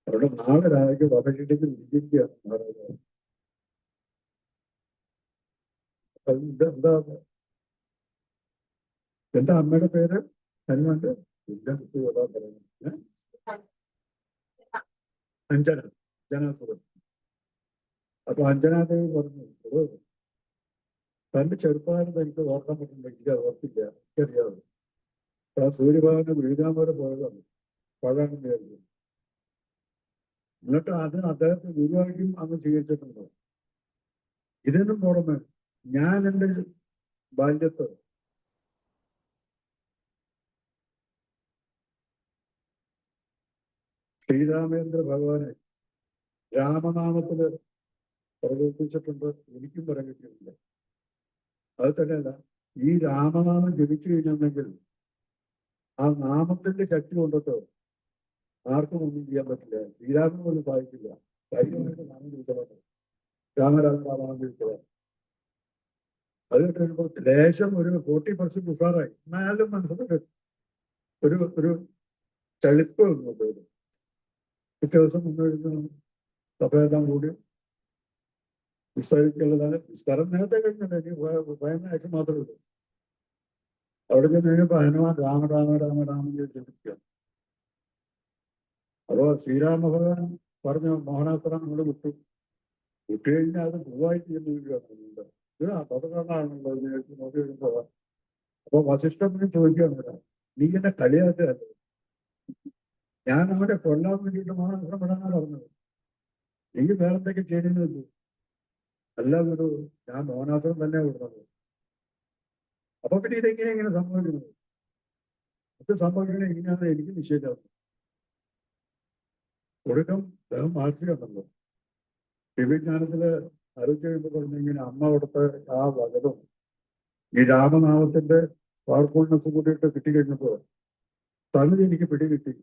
അവിടെ നാളെ രാവിലെ വധക്കിട്ടേക്ക് വിധിക്കുകയാണ് മഹാരാജാവ്. എന്താ എന്താ അമ്മയുടെ പേര്? ഹനുമാന്റെ ഇല്ല, കുട്ടികളാ പറയുന്നത്. അഞ്ജന, അഞ്ജനാസുരൻ. അപ്പൊ അഞ്ജനാദേവി പറഞ്ഞു, തന്റെ ചെറുപ്പകാലത്ത് എനിക്ക് ഓർക്കാൻ പറ്റുന്നില്ല, ഓർത്തില്ല, എനിക്കറിയാതെ. ആ സൂര്യഭഗവാന് വീഴാൻ വരെ പോയതാണ്, പഴാണെന്ന് വിചാരിച്ചു. എന്നിട്ട് അത് അദ്ദേഹത്തെ ഗുരുവായിട്ടും അന്ന് സ്വീകരിച്ചിട്ടുണ്ടോ? ഇതിനും പുറമെ ഞാൻ എൻ്റെ ബാല്യത്ത് ശ്രീരാമേന്ദ്ര ഭഗവാനെ രാമനാമത്തില് പ്രകീർത്തിച്ചിട്ടുണ്ട്, എനിക്കും പറയാൻ കിട്ടിയിട്ടില്ല. അത് തന്നെയല്ല, ഈ രാമനാമം ജപിച്ചു കഴിഞ്ഞിട്ടുണ്ടെങ്കിൽ ആ നാമത്തിന്റെ ശക്തി കൊണ്ടിട്ട് ആർക്കും ഒന്നും ചെയ്യാൻ പറ്റില്ല. ശ്രീരാമന് പോലും സാധിക്കില്ല. ധൈര്യമായിട്ട് നാമം ജപിച്ചവർ രാമരാമ രാമാനം ജപിച്ചവർ അത് കഴിയുമ്പോൾ ലേശം ഒരു 40% ഉഷാറായി. എന്നാലും മനസ്സിലൊക്കെ ഒരു ചളിപ്പ് വന്നു പോയത്. പിറ്റേ ദിവസം മുന്നോട്ട് സഭയെല്ലാം കൂടി വിസ്തരിക്കുള്ളതാണ്. വിസ്താരം നേരത്തെ കഴിഞ്ഞില്ല, ഇനി ഭയങ്കര മാത്രമേ ഉള്ളൂ. അവിടെ ചെന്ന് കഴിഞ്ഞപ്പോ ഹനുമാൻ രാമ രാമ രാമ രാമൻ ജപിക്കുക. അപ്പോ ശ്രീരാമ ഭഗവാൻ പറഞ്ഞ മോഹനാസ്ത്രം നമ്മൾ വിട്ടു കഴിഞ്ഞാൽ അത് പൂവായി ചെയ്യുന്നുണ്ട്. ഇത് അപകടമാണല്ലോ നോക്കി വരുമ്പോ. അപ്പൊ വസിഷ്ഠനും ചോദിക്കുകയാണ്, നീ എന്നെ കളിയാക്കുകയല്ലേ? ഞാൻ അവനെ കൊല്ലാൻ വേണ്ടിയിട്ട് മോഹനാസ്ത്രം വിടാനാ പറഞ്ഞത്. നീ വേറെന്തൊക്കെ ചെയ്യണമെന്ന്. അല്ല ഒരു ഞാൻ മോഹനാസ്ത്രം തന്നെ വിടുന്നത്. അപ്പൊ പിന്നെ ഇങ്ങനെ സംഭവിക്കുന്നത്? ഇത് സംഭവിക്കുന്നത് എങ്ങനെയാണെന്ന് എനിക്ക് നിശ്ചയിച്ചത്. ഒടുക്കം അദ്ദേഹം മാർച്ചിട്ടുണ്ടല്ലോ ദിവ്യജ്ഞാനത്തില് ആരോഗ്യ പറഞ്ഞു, ഇങ്ങനെ അമ്മ കൊടുത്ത ആ വചനം ഈ രാമനാമത്തിന്റെ പവർഫുൾനെസ് കൂടിയിട്ട് കിട്ടിക്കഴിഞ്ഞപ്പോ സംഗതി എനിക്ക് പിടികിട്ടി.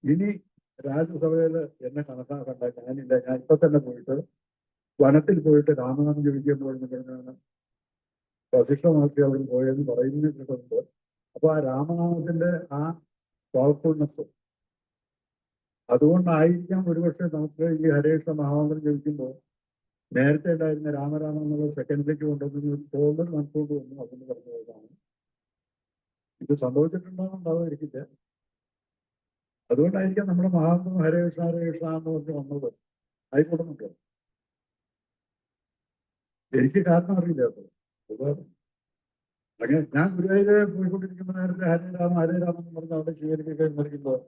ഇനി രാജ്യസഭയില് എന്നെ കണക്കാക്കണ്ട, ഞാനില്ല, ഞാൻ ഇപ്പൊ തന്നെ പോയിട്ട് വനത്തിൽ പോയിട്ട് രാമനാമം ജപിക്കാൻ പറഞ്ഞാണ് വസിഷ്ഠ മഹർഷി അവിടെ പോയെന്ന് പറയുന്നത് കേട്ടിട്ടുണ്ട്. അപ്പൊ ആ രാമനാമത്തിന്റെ ആ പവർഫുൾനെസ് അതുകൊണ്ടായിരിക്കാം ഒരുപക്ഷെ നമുക്ക് ഈ ഹരേകൃഷ്ണ മഹാമന്ത്രം ജപിക്കുമ്പോൾ നേരത്തെ ഉണ്ടായിരുന്ന രാമരാമൻ എന്നുള്ള സെക്കൻഡിലേക്ക് കൊണ്ടുവന്ന് തോന്നൽ മനസ്സുകൊണ്ട് വന്നു. അതിന് പറഞ്ഞു പോയതാണ്. ഇത് സംഭവിച്ചിട്ടുണ്ടാവുമായിരിക്കില്ല. അതുകൊണ്ടായിരിക്കാം നമ്മുടെ മഹാമന്ത്രം ഹരേകൃഷ്ണ ഹരേകൃഷ്ണ എന്ന് പറഞ്ഞ് വന്നത്. ആയിക്കൊള്ളുന്നുണ്ട്. എനിക്ക് കാരണം അറിയില്ല കേട്ടോ. അങ്ങനെ ഞാൻ ഗുരുവായൂര് പോയിക്കൊണ്ടിരിക്കുന്ന നേരത്തെ ഹരേ രാമ എന്ന് പറഞ്ഞ് അവിടെ സ്വീകരിക്കൊക്കെ മരിക്കുമ്പോൾ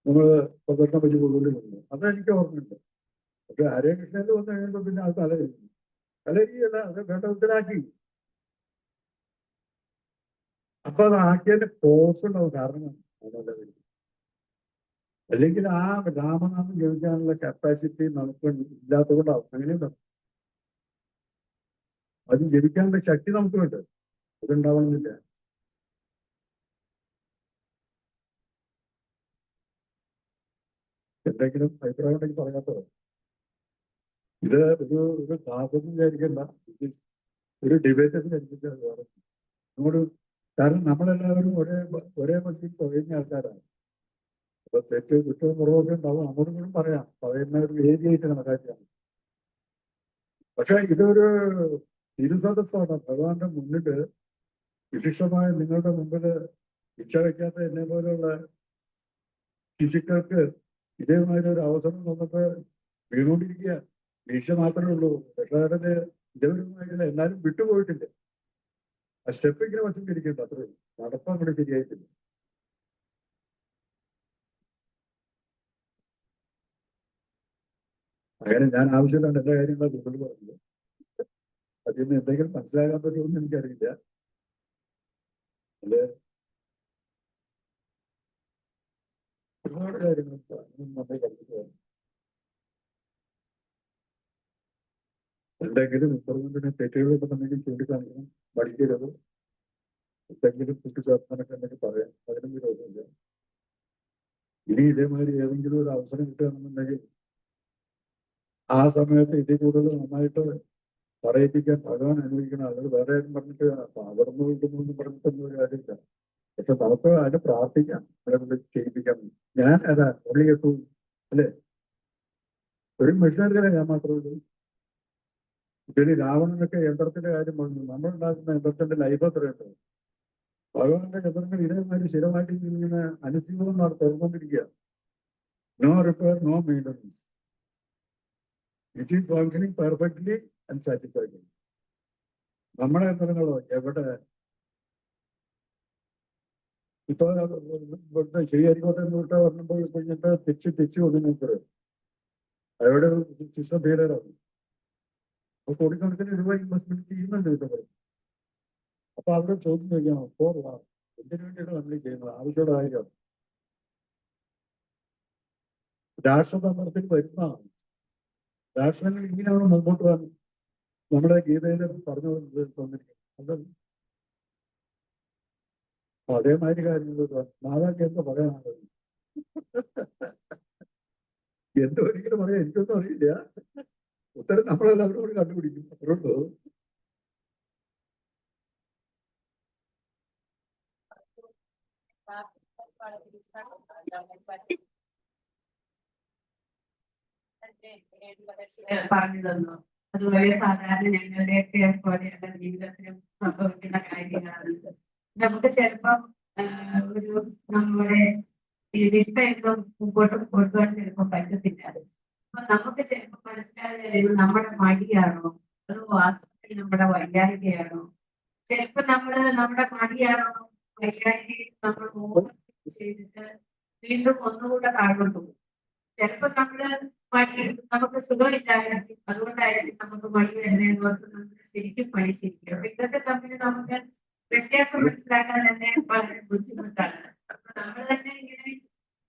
നമ്മള് പ്രദർശനം വെച്ച് കൊണ്ടുകൊണ്ടു നിന്നു. അതെനിക്ക് ഓർമ്മയുണ്ട്. പക്ഷെ ഹരേ കൃഷ്ണയിൽ വന്നു കഴിയുമ്പോൾ പിന്നെ അത് തലയിരിക്കും. തലയിരിയല്ല, അത് വേണ്ട വിധത്തിലാക്കി. അപ്പൊ അത് ആക്കിയതിന്റെ കോഴ്സ് ഉണ്ടാവും. കാരണം അല്ലെങ്കിൽ ആ രാമനാമം ജപിക്കാനുള്ള കപ്പാസിറ്റി നമുക്ക് ഇല്ലാത്തത് കൊണ്ടാവും. അങ്ങനെയുണ്ടാവും. അത് ജപിക്കാനുള്ള ശക്തി നമുക്ക് വേണ്ട, അതുണ്ടാവണമെന്നില്ല. എന്തെങ്കിലും അഭിപ്രായം ഉണ്ടെങ്കിൽ പറയാത്തോ? ഇത് ഒരു ക്ലാസ്സൊന്നും വിചാരിക്കണ്ട, ഒരു ഡിബേറ്റ് വിചാരിച്ചിട്ട് നമ്മോട്. കാരണം നമ്മളെല്ലാവരും ഒരേ പക്ഷിയിൽ പറയുന്ന ആൾക്കാരാണ്. അപ്പൊ തെറ്റ് കുറ്റവും കുറവൊക്കെ ഉണ്ടാവും. അങ്ങോട്ടും കൂടെ പറയാം, പറയുന്ന ഒരു ഏരിയായിട്ട് കണക്കാക്കിയാണ്. പക്ഷെ ഇതൊരു തിരുസദസ്സാണ്. ഭഗവാന്റെ മുന്നില് വിശിഷ്ടമായ നിങ്ങളുടെ മുമ്പില് ഭിക്ഷ വയ്ക്കാത്ത എന്നെ പോലെയുള്ള ശിശുക്കൾക്ക് ഇതേമാതിരി ഒരു അവസരം വന്നിട്ട് വീണുകൊണ്ടിരിക്കുക. ഭിക്ഷ മാത്രമേ ഉള്ളൂ. രക്ഷകടന് ഇതേവരുമായിട്ടുള്ള എല്ലാവരും വിട്ടുപോയിട്ടില്ല. ആ സ്റ്റെപ്പ് ഇങ്ങനെ വച്ചുകൊണ്ടിരിക്കണ്ട, അത്രേ ഉള്ളൂ. നടത്താൻ ഇവിടെ ശരിയായിട്ടില്ല. അങ്ങനെ ഞാൻ ആവശ്യമില്ലാണ്ട് എല്ലാ കാര്യങ്ങളും കൂടുതൽ പറഞ്ഞത്. അതിൽ നിന്ന് എന്തെങ്കിലും മനസ്സിലാക്കാൻ പറ്റുമെന്ന് എനിക്കറിയില്ല. അല്ലെ ഒരുപാട് കാര്യങ്ങൾ നമ്മളെ കൽപ്പിച്ചു. എന്തെങ്കിലും ഇമ്പ്രൂവ്മെന്റിന് തെറ്റുകളൊക്കെ ഉണ്ടെങ്കിൽ ചൂണ്ടിക്കാണിക്കണം, പഠിക്കരുത്. എന്തെങ്കിലും കുട്ടിച്ചേർത്താനൊക്കെ ഉണ്ടെങ്കിൽ പറയാം, അതിനും വിരോധമില്ല. ഇനി ഇതേമാതിരി ഏതെങ്കിലും ഒരു അവസരം കിട്ടുകയാണെന്നുണ്ടെങ്കിൽ ആ സമയത്ത് ഇതിൽ കൂടുതൽ നന്നായിട്ട് പറയിപ്പിക്കാൻ ഭഗവാൻ അനുഭവിക്കണം. അത് വേറെ ആരും പറഞ്ഞിട്ട് പകർന്നു കിട്ടുന്നു പറഞ്ഞിട്ടൊന്നും ഒരു കാര്യമില്ല. പക്ഷെ നമുക്ക് അതിന് പ്രാർത്ഥിക്കാം, അവരെ ചെയ്യിപ്പിക്കാം. ഞാൻ അതാ ഉള്ളി കെട്ടു അല്ലെ, ഒരു മെഷീനറിയില്ല, ഞാൻ മാത്രമേ ഉള്ളൂ. ഇതിന് രാവണനൊക്കെ യന്ത്രത്തിന്റെ കാര്യം പറഞ്ഞു. നമ്മളുണ്ടാക്കുന്ന യന്ത്രത്തിന്റെ ലൈഫ് എത്രയുണ്ട്? ഭഗവാന്റെ യന്ത്രങ്ങൾ ഇതേമാതിരി സ്ഥിരമായിട്ട് ഇങ്ങനെ അനുസീതം തുറന്നുകൊണ്ടിരിക്കുക. No repair, no maintenance. It is functioning perfectly and satisfied. നമ്മുടെ യന്ത്രങ്ങളോ എവിടെ? ഇപ്പൊ ശ്രീഹരിക്കോട്ടെ വിട്ട പറഞ്ഞപ്പോൾ കഴിഞ്ഞിട്ട് തിരിച്ച് ഒന്നിനേക്കറ് അവിടെ സിസ്റ്റം ഫെയിലറാണ്. അപ്പൊ കോടിക്കണക്കിന് രൂപ ഇൻവെസ്റ്റ്മെന്റ് ചെയ്യുന്നുണ്ട് ഇതൊക്കെ. അപ്പൊ അവിടെ ചോദ്യം ചോദിക്കണം, എന്തിനു വേണ്ടിയാണ് നമ്മൾ ചെയ്യുന്നത്? ആവശ്യമുള്ള കാര്യമാണ്. രാഷ്ട്രതന്ത്രത്തിൽ വരുന്നതാണ്. രാഷ്ട്രങ്ങൾ ഇങ്ങനെയാണ് മുമ്പോട്ട് വന്ന് നമ്മുടെ ഗീതയിൽ പറഞ്ഞു തന്നിരിക്കുന്നത്. അത് അതേമാതിരി കാര്യങ്ങൾ മാതാജി എന്താ പറയാനുള്ളത്? എന്തോ ഒരിക്കലും പറയാം, എനിക്കൊന്നും അറിയില്ല. ഉത്തരം നമ്മളെല്ലാവരോട് കണ്ടുപിടിക്കും. അതുകൊണ്ട് പറഞ്ഞു തന്നു. അതുപോലെ സാധാരണ ഞങ്ങളുടെയൊക്കെ പോലെയുള്ള ജീവിതത്തിലും സംഭവിക്കുന്ന കാര്യങ്ങളാണ്. നമുക്ക് ചിലപ്പം ഒരു നമ്മുടെ ഈ ഇഷ്ടം മുമ്പോട്ട് കൊണ്ടുപോകാൻ ചിലപ്പോൾ പറ്റത്തില്ല. അപ്പൊ നമുക്ക് ചിലപ്പോൾ മനസ്സിലാകുന്നത് നമ്മുടെ മടിയാണോ അതോ വാസ്തവത്തിൽ നമ്മുടെ വൈകാരികയാണോ? ചിലപ്പോൾ നമ്മുടെ മടിയാണോ വൈകാരിക നമ്മൾ ഓവർ ചെയ്തിട്ട് വീണ്ടും ഒന്നുകൂടെ താഴോട്ട് പോകും. ചിലപ്പോൾ മടി നമുക്ക് സുഖമില്ലായിരിക്കും, അതുകൊണ്ടായിരിക്കും നമുക്ക് മടി വരുന്നതെന്ന് ഓർത്ത് നമുക്ക് ശരിക്കും പഠിച്ചിരിക്കും. അപ്പൊ ഇതൊക്കെ തമ്മിൽ നമുക്ക് വ്യത്യാസം മനസ്സിലാക്കാൻ തന്നെ വളരെ ബുദ്ധിമുട്ടാണ്. അപ്പൊ നമ്മൾ തന്നെ ഇങ്ങനെ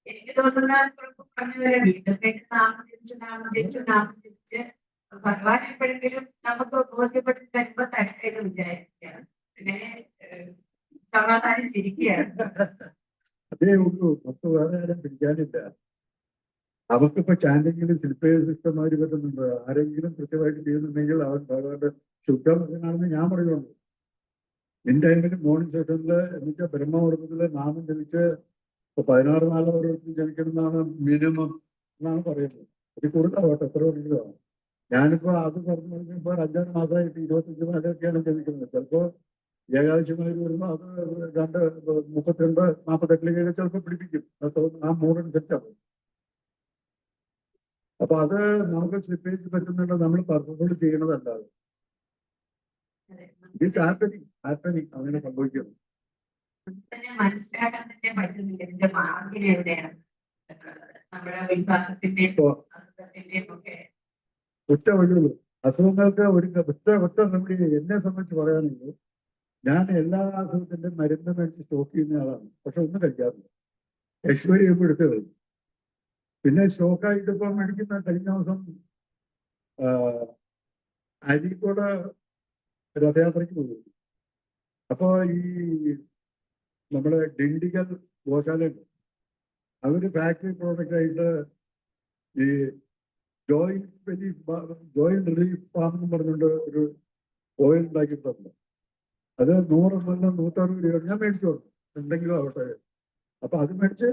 എനിക്ക് തോന്നുന്ന പറഞ്ഞ വീട്ടിലേക്ക് നാമതിരിച്ച് ഭഗവാൻ എപ്പോഴെങ്കിലും നമുക്ക് ബോധ്യപ്പെട്ട് തരുമ്പോ തരത്തേക്ക് വിചാരിക്കുകയാണ്. അങ്ങനെ സമാധാനിച്ചിരിക്കുകയാണ്. അതേ ഉള്ളൂ, നമുക്ക് വേറെ ആരും പിടിക്കാനില്ല. അവർക്കിപ്പോ ചാൻഡിങ്ങിലും ശില്പേഷന്മാര് പറ്റുന്നുണ്ട്. ആരെങ്കിലും കൃത്യമായിട്ട് ചെയ്യുന്നുണ്ടെങ്കിൽ അവൻ ഭഗവാന്റെ ശുദ്ധഭക്തനാണെന്ന് ഞാൻ പറയുന്നുണ്ട്. എന്റെ ടൈമിൽ മോർണിംഗ് സെഷനില് എന്നുവെച്ചാൽ ബ്രഹ്മമുഹൂർത്തത്തില് നാമം ജപിച്ച് 16 നാളെ ഓരോരുത്തരും ജനിക്കണമെന്നാണ് മിനിമം എന്നാണ് പറയുന്നത്. ഇത് കൂടുതലാവട്ടെ, എത്ര വേണമെങ്കിലും. ഞാനിപ്പോ അത് പറഞ്ഞു കഴിഞ്ഞപ്പോ 5-6 മാസമായിട്ട് 25 നാളൊക്കെയാണ് ജപിക്കുന്നത്. ചിലപ്പോ ഏകാദശിമാര് വരുമ്പോ അത് 32-48 ചിലപ്പോൾ പിടിപ്പിക്കും. ആ മൂടനുസരിച്ചാണ്. അപ്പൊ അത് നമുക്ക് സ്ലിപ്പേജ് പറ്റുന്നുണ്ട്, നമ്മൾ പർപ്പസ്ഫുള്ളി ചെയ്യണതല്ല. ഹാപ്പനിങ് അങ്ങനെ സംഭവിക്കുന്നു. മനസ്സിലാക്കാൻ തന്നെ പറ്റുന്നില്ല ഇതിന്റെ മാർഗം എവിടെയാണ്. നമ്മുടെ വിശ്വാസത്തിന്റെയും ഒക്കെ ഒറ്റ വഴിയുള്ളൂ. അസുഖങ്ങൾക്ക് ഒറ്റ റെമഡി എന്നെ സംബന്ധിച്ച് പറയാനുള്ളൂ. ഞാൻ എല്ലാ അസുഖത്തിന്റെയും മരുന്ന് മേടിച്ച് സ്റ്റോക്ക് ചെയ്യുന്ന ആളാണ്. പക്ഷെ ഒന്നും കഴിക്കാറില്ല. എക്സ്പയറി ചെയ്യുമ്പോൾ എടുത്തു കളയും. പിന്നെ സ്റ്റോക്കായിട്ട് ഇപ്പൊ മേടിക്കുന്ന കഴിഞ്ഞ ദിവസം അരീക്കോട് രഥയാത്രയ്ക്ക് പോയി. അപ്പൊ ഈ നമ്മുടെ ഡിണ്ടിഗൽ ഗോശാലയുണ്ട്, അവര് ഫാക്ടറി പ്രോഡക്റ്റ് ആയിട്ട് ഈ ജോയിന്റ് റിലീഫ് ഫാം എന്ന് പറഞ്ഞുകൊണ്ട് ഒരു ഓയിൽ ഉണ്ടാക്കിയിട്ടുണ്ട്. അത് 100 ml 160 രൂപ ഞാൻ മേടിച്ചു കൊടുത്തു, എന്തെങ്കിലും ആവട്ടെ. അപ്പൊ അത് മേടിച്ച്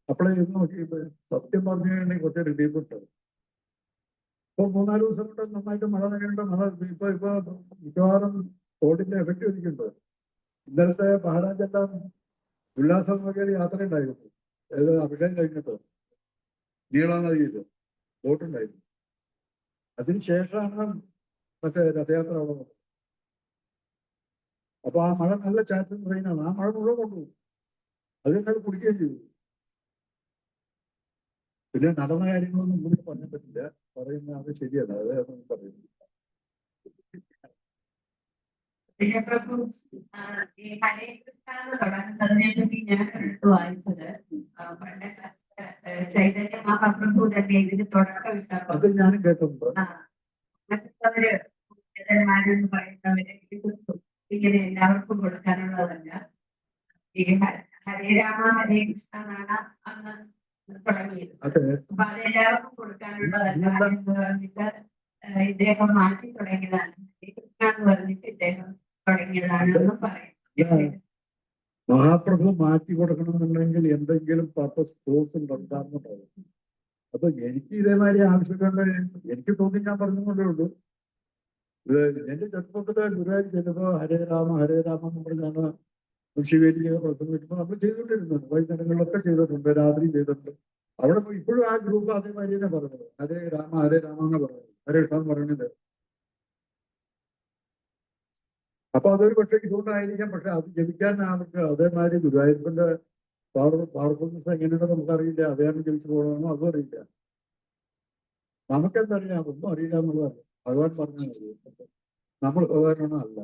അപ്ലൈ ചെയ്ത് നോക്കിയപ്പോ സത്യം പറഞ്ഞു കഴിഞ്ഞാൽ കുറച്ച് റിലീഫ് ഉണ്ട്. ഇപ്പൊ 3-4 ദിവസം കൊണ്ട് നന്നായിട്ട് മഴ നനയുണ്ട്. ഇപ്പൊ മിക്കവാറും കോഡിന്റെ എഫക്ട് വരിക്കുന്നുണ്ട്. ഇന്നലത്തെ മഹാരാജെല്ലാം ഉല്ലാസം നോക്കിയാൽ യാത്ര ഉണ്ടായിരുന്നു. ഏത് അഭിഷേകം കഴിഞ്ഞിട്ട് നീളനദിയിൽ ബോട്ടുണ്ടായിരുന്നു. അതിനുശേഷമാണ് മറ്റേ രഥയാത്ര അവിടെ വന്നത്. അപ്പൊ ആ മഴ നല്ല ചാറ്റൽ ട്രെയിനാണ്. ആ മഴ മുഴുവൻ കൊണ്ടുപോകും. അത് ഞങ്ങൾ കുടിക്കുകയും ചെയ്തു. പിന്നെ നടന്ന കാര്യങ്ങളൊന്നും കൂടി പറയാൻ പറ്റില്ല, പറയുന്ന അത് ശരിയല്ല. അത് പറയുന്നു. പിന്നെ പ്രഭു ഈ ഹരേ കൃഷ്ണ എന്ന് തുടങ്ങുന്നതിനെ പറ്റി ഞാൻ എടുത്തു വായിച്ചത് പണ്ട് ചൈതന്യ മഹാപ്രഭുവിന്റെ ഇതിന് തുടക്കം അത് ഞാനും കേട്ടിട്ടുണ്ട്. മറ്റുള്ളവര് എന്ന് പറയുന്നവര് ഇങ്ങനെ എല്ലാവർക്കും കൊടുക്കാനുള്ളതല്ല. ഈ ഹരേ രാമ ഹരേ കൃഷ്ണ എന്നാണ് അന്ന് തുടങ്ങിയത്. അപ്പൊ അത് എല്ലാവർക്കും കൊടുക്കാനുള്ളതല്ല എന്ന് പറഞ്ഞിട്ട് ഇദ്ദേഹം മാറ്റി തുടങ്ങിയതാണ്. കൃഷ്ണ എന്ന് പറഞ്ഞിട്ട് ഇദ്ദേഹം തുടങ്ങിയതാണെന്ന് പറയും. മഹാപ്രഭു മാറ്റി കൊടുക്കണമെന്നുണ്ടെങ്കിൽ എന്തെങ്കിലും പർപ്പസ് കോഴ്സ് ഉണ്ടാകുന്ന പറയും. അപ്പൊ എനിക്ക് ഇതേമാതിരി ആവശ്യമുണ്ട്. എനിക്ക് തോന്നി ഞാൻ പറഞ്ഞുകൊണ്ടേ ഉള്ളൂ. എന്റെ ചെറുപ്പത്തില് ഗുരുവായൂർ ചെല്ലുമ്പോ ഹരേ രാമ എന്ന് പറഞ്ഞാണ് ശിവേലിയൊക്കെ പ്രസംഗിക്കുമ്പോ നമ്മൾ ചെയ്തുകൊണ്ടിരുന്നത്. വൈകുന്നേരങ്ങളിലൊക്കെ ചെയ്തിട്ടുണ്ട്, രാത്രി ചെയ്തിട്ടുണ്ട്. അവിടെ ഇപ്പോഴും ആ ഗ്രൂപ്പ് അതേമാതിരി തന്നെ പറഞ്ഞത് ഹരേ രാമ എന്ന് പറയുന്നത്, ഹരേ കൃഷ്ണ എന്ന് പറയുന്നത്. അപ്പൊ അതൊരു പക്ഷേ ഇതുകൊണ്ടായിരിക്കാം. പക്ഷെ അത് ജപിക്കാൻ അവർക്ക് അതേമാതിരി ഗുരുവായൂരപ്പന്റെ പവർഫുൾനെസ് എങ്ങനെയുണ്ടെന്ന് നമുക്കറിയില്ല. അദ്ദേഹം ജപിച്ചു പോകണമെന്നോ അതും അറിയില്ല. നമുക്കെന്തറിയാം? ഒന്നും അറിയില്ല എന്നുള്ളതാണ്. ഭഗവാൻ പറഞ്ഞാൽ മതി. നമ്മൾ ഭഗവാനാണോ അല്ല.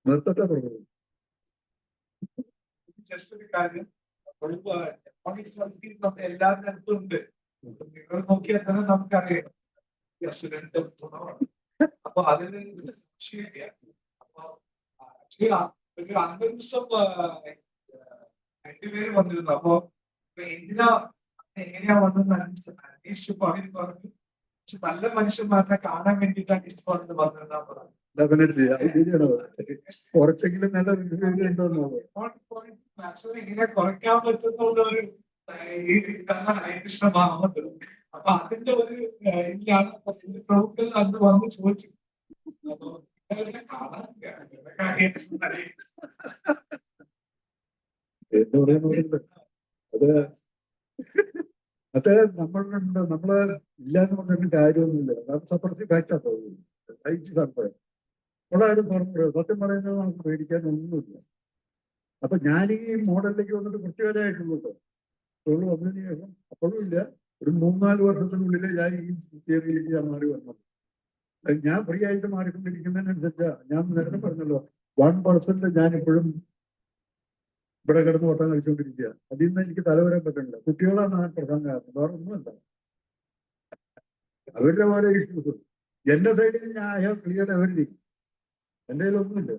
നിർത്തട്ടെ പ്രഭു. ജസ്റ്റ് ഒരു കാര്യം എല്ലാവരുടെ അടുത്തും ഉണ്ട്. നിങ്ങൾ നോക്കിയാൽ തന്നെ നമുക്കറിയാം അസുരന്റെ ഗുണമാണ്. അപ്പൊ അതിൽ നിന്ന് സംശയമില്ല. അപ്പൊ ഒരു അന്തരീക്ഷം രണ്ടുപേര് വന്നിരുന്നു. അപ്പൊ എന്തിനാ എങ്ങനെയാ വന്നെന്ന് അന്വേഷിച്ചപ്പോ അവര് പറഞ്ഞു നല്ല മനുഷ്യന്മാരെ കാണാൻ വേണ്ടിയിട്ടാണ് ഡിസ്കൗണ്ട് വന്നതെന്നാ പറഞ്ഞു. ഡെഫിനറ്റ്ലി അത് ശരിയാണ്. കുറച്ചെങ്കിലും നല്ല ഉണ്ടോന്നോ മാക്സിമം ഇങ്ങനെ കുറയ്ക്കാൻ പറ്റുന്ന ഒരു ഹരികൃഷ്ണ മഹമ്മദ്. അപ്പൊ അതിന്റെ ഒരു ഇതിലാണ് പ്രമുഖർ അന്ന് വന്ന് ചോദിച്ചു. അപ്പൊ കാണാൻ എന്ന് പറയുന്നത് അത് അത് നമ്മളുണ്ട്. നമ്മള് ഇല്ലാന്ന് പറഞ്ഞിട്ട് കാര്യമൊന്നുമില്ല. അത് സപ്രസീവ് ഫാക്റ്റാ തോന്നുന്നു. ഉള്ളൊരു തുറന്നു സത്യം പറയുന്നത് നമുക്ക് പേടിക്കാൻ ഒന്നുമില്ല. അപ്പൊ ഞാൻ ഈ മോഡലിലേക്ക് വന്നിട്ട് കുട്ടികളായിട്ടുള്ളൂ. തൊഴിൽ വന്നതിന് ശേഷം അപ്പോഴും ഇല്ല, ഒരു 3-4 വർഷത്തിനുള്ളിൽ ഞാൻ ഈ തിയറിയിലേക്ക് ഞാൻ മാറി വന്നത്. ഞാൻ ഫ്രീ ആയിട്ട് മാറിക്കൊണ്ടിരിക്കുന്നതിനനുസരിച്ച് ഞാൻ നേരത്തെ പറഞ്ഞല്ലോ 1% ഞാൻ ഇപ്പോഴും ഇവിടെ കിടന്ന് ഓട്ടം കളിച്ചുകൊണ്ടിരിക്കുക. അതിൽ നിന്ന് എനിക്ക് തലവരാൻ പറ്റുന്നില്ല. കുട്ടികളാണ് ആ പ്രധാന കാരണം, വേറെ ഒന്നുമല്ല. അവരുടെ ഓരോ ഇഷ്യൂസ് എന്റെ സൈഡിൽ ഞാൻ ഐ ഹാവ് ക്ലിയർ എവരിതിങ്. എന്റെ കയ്യിലൊന്നുമില്ല.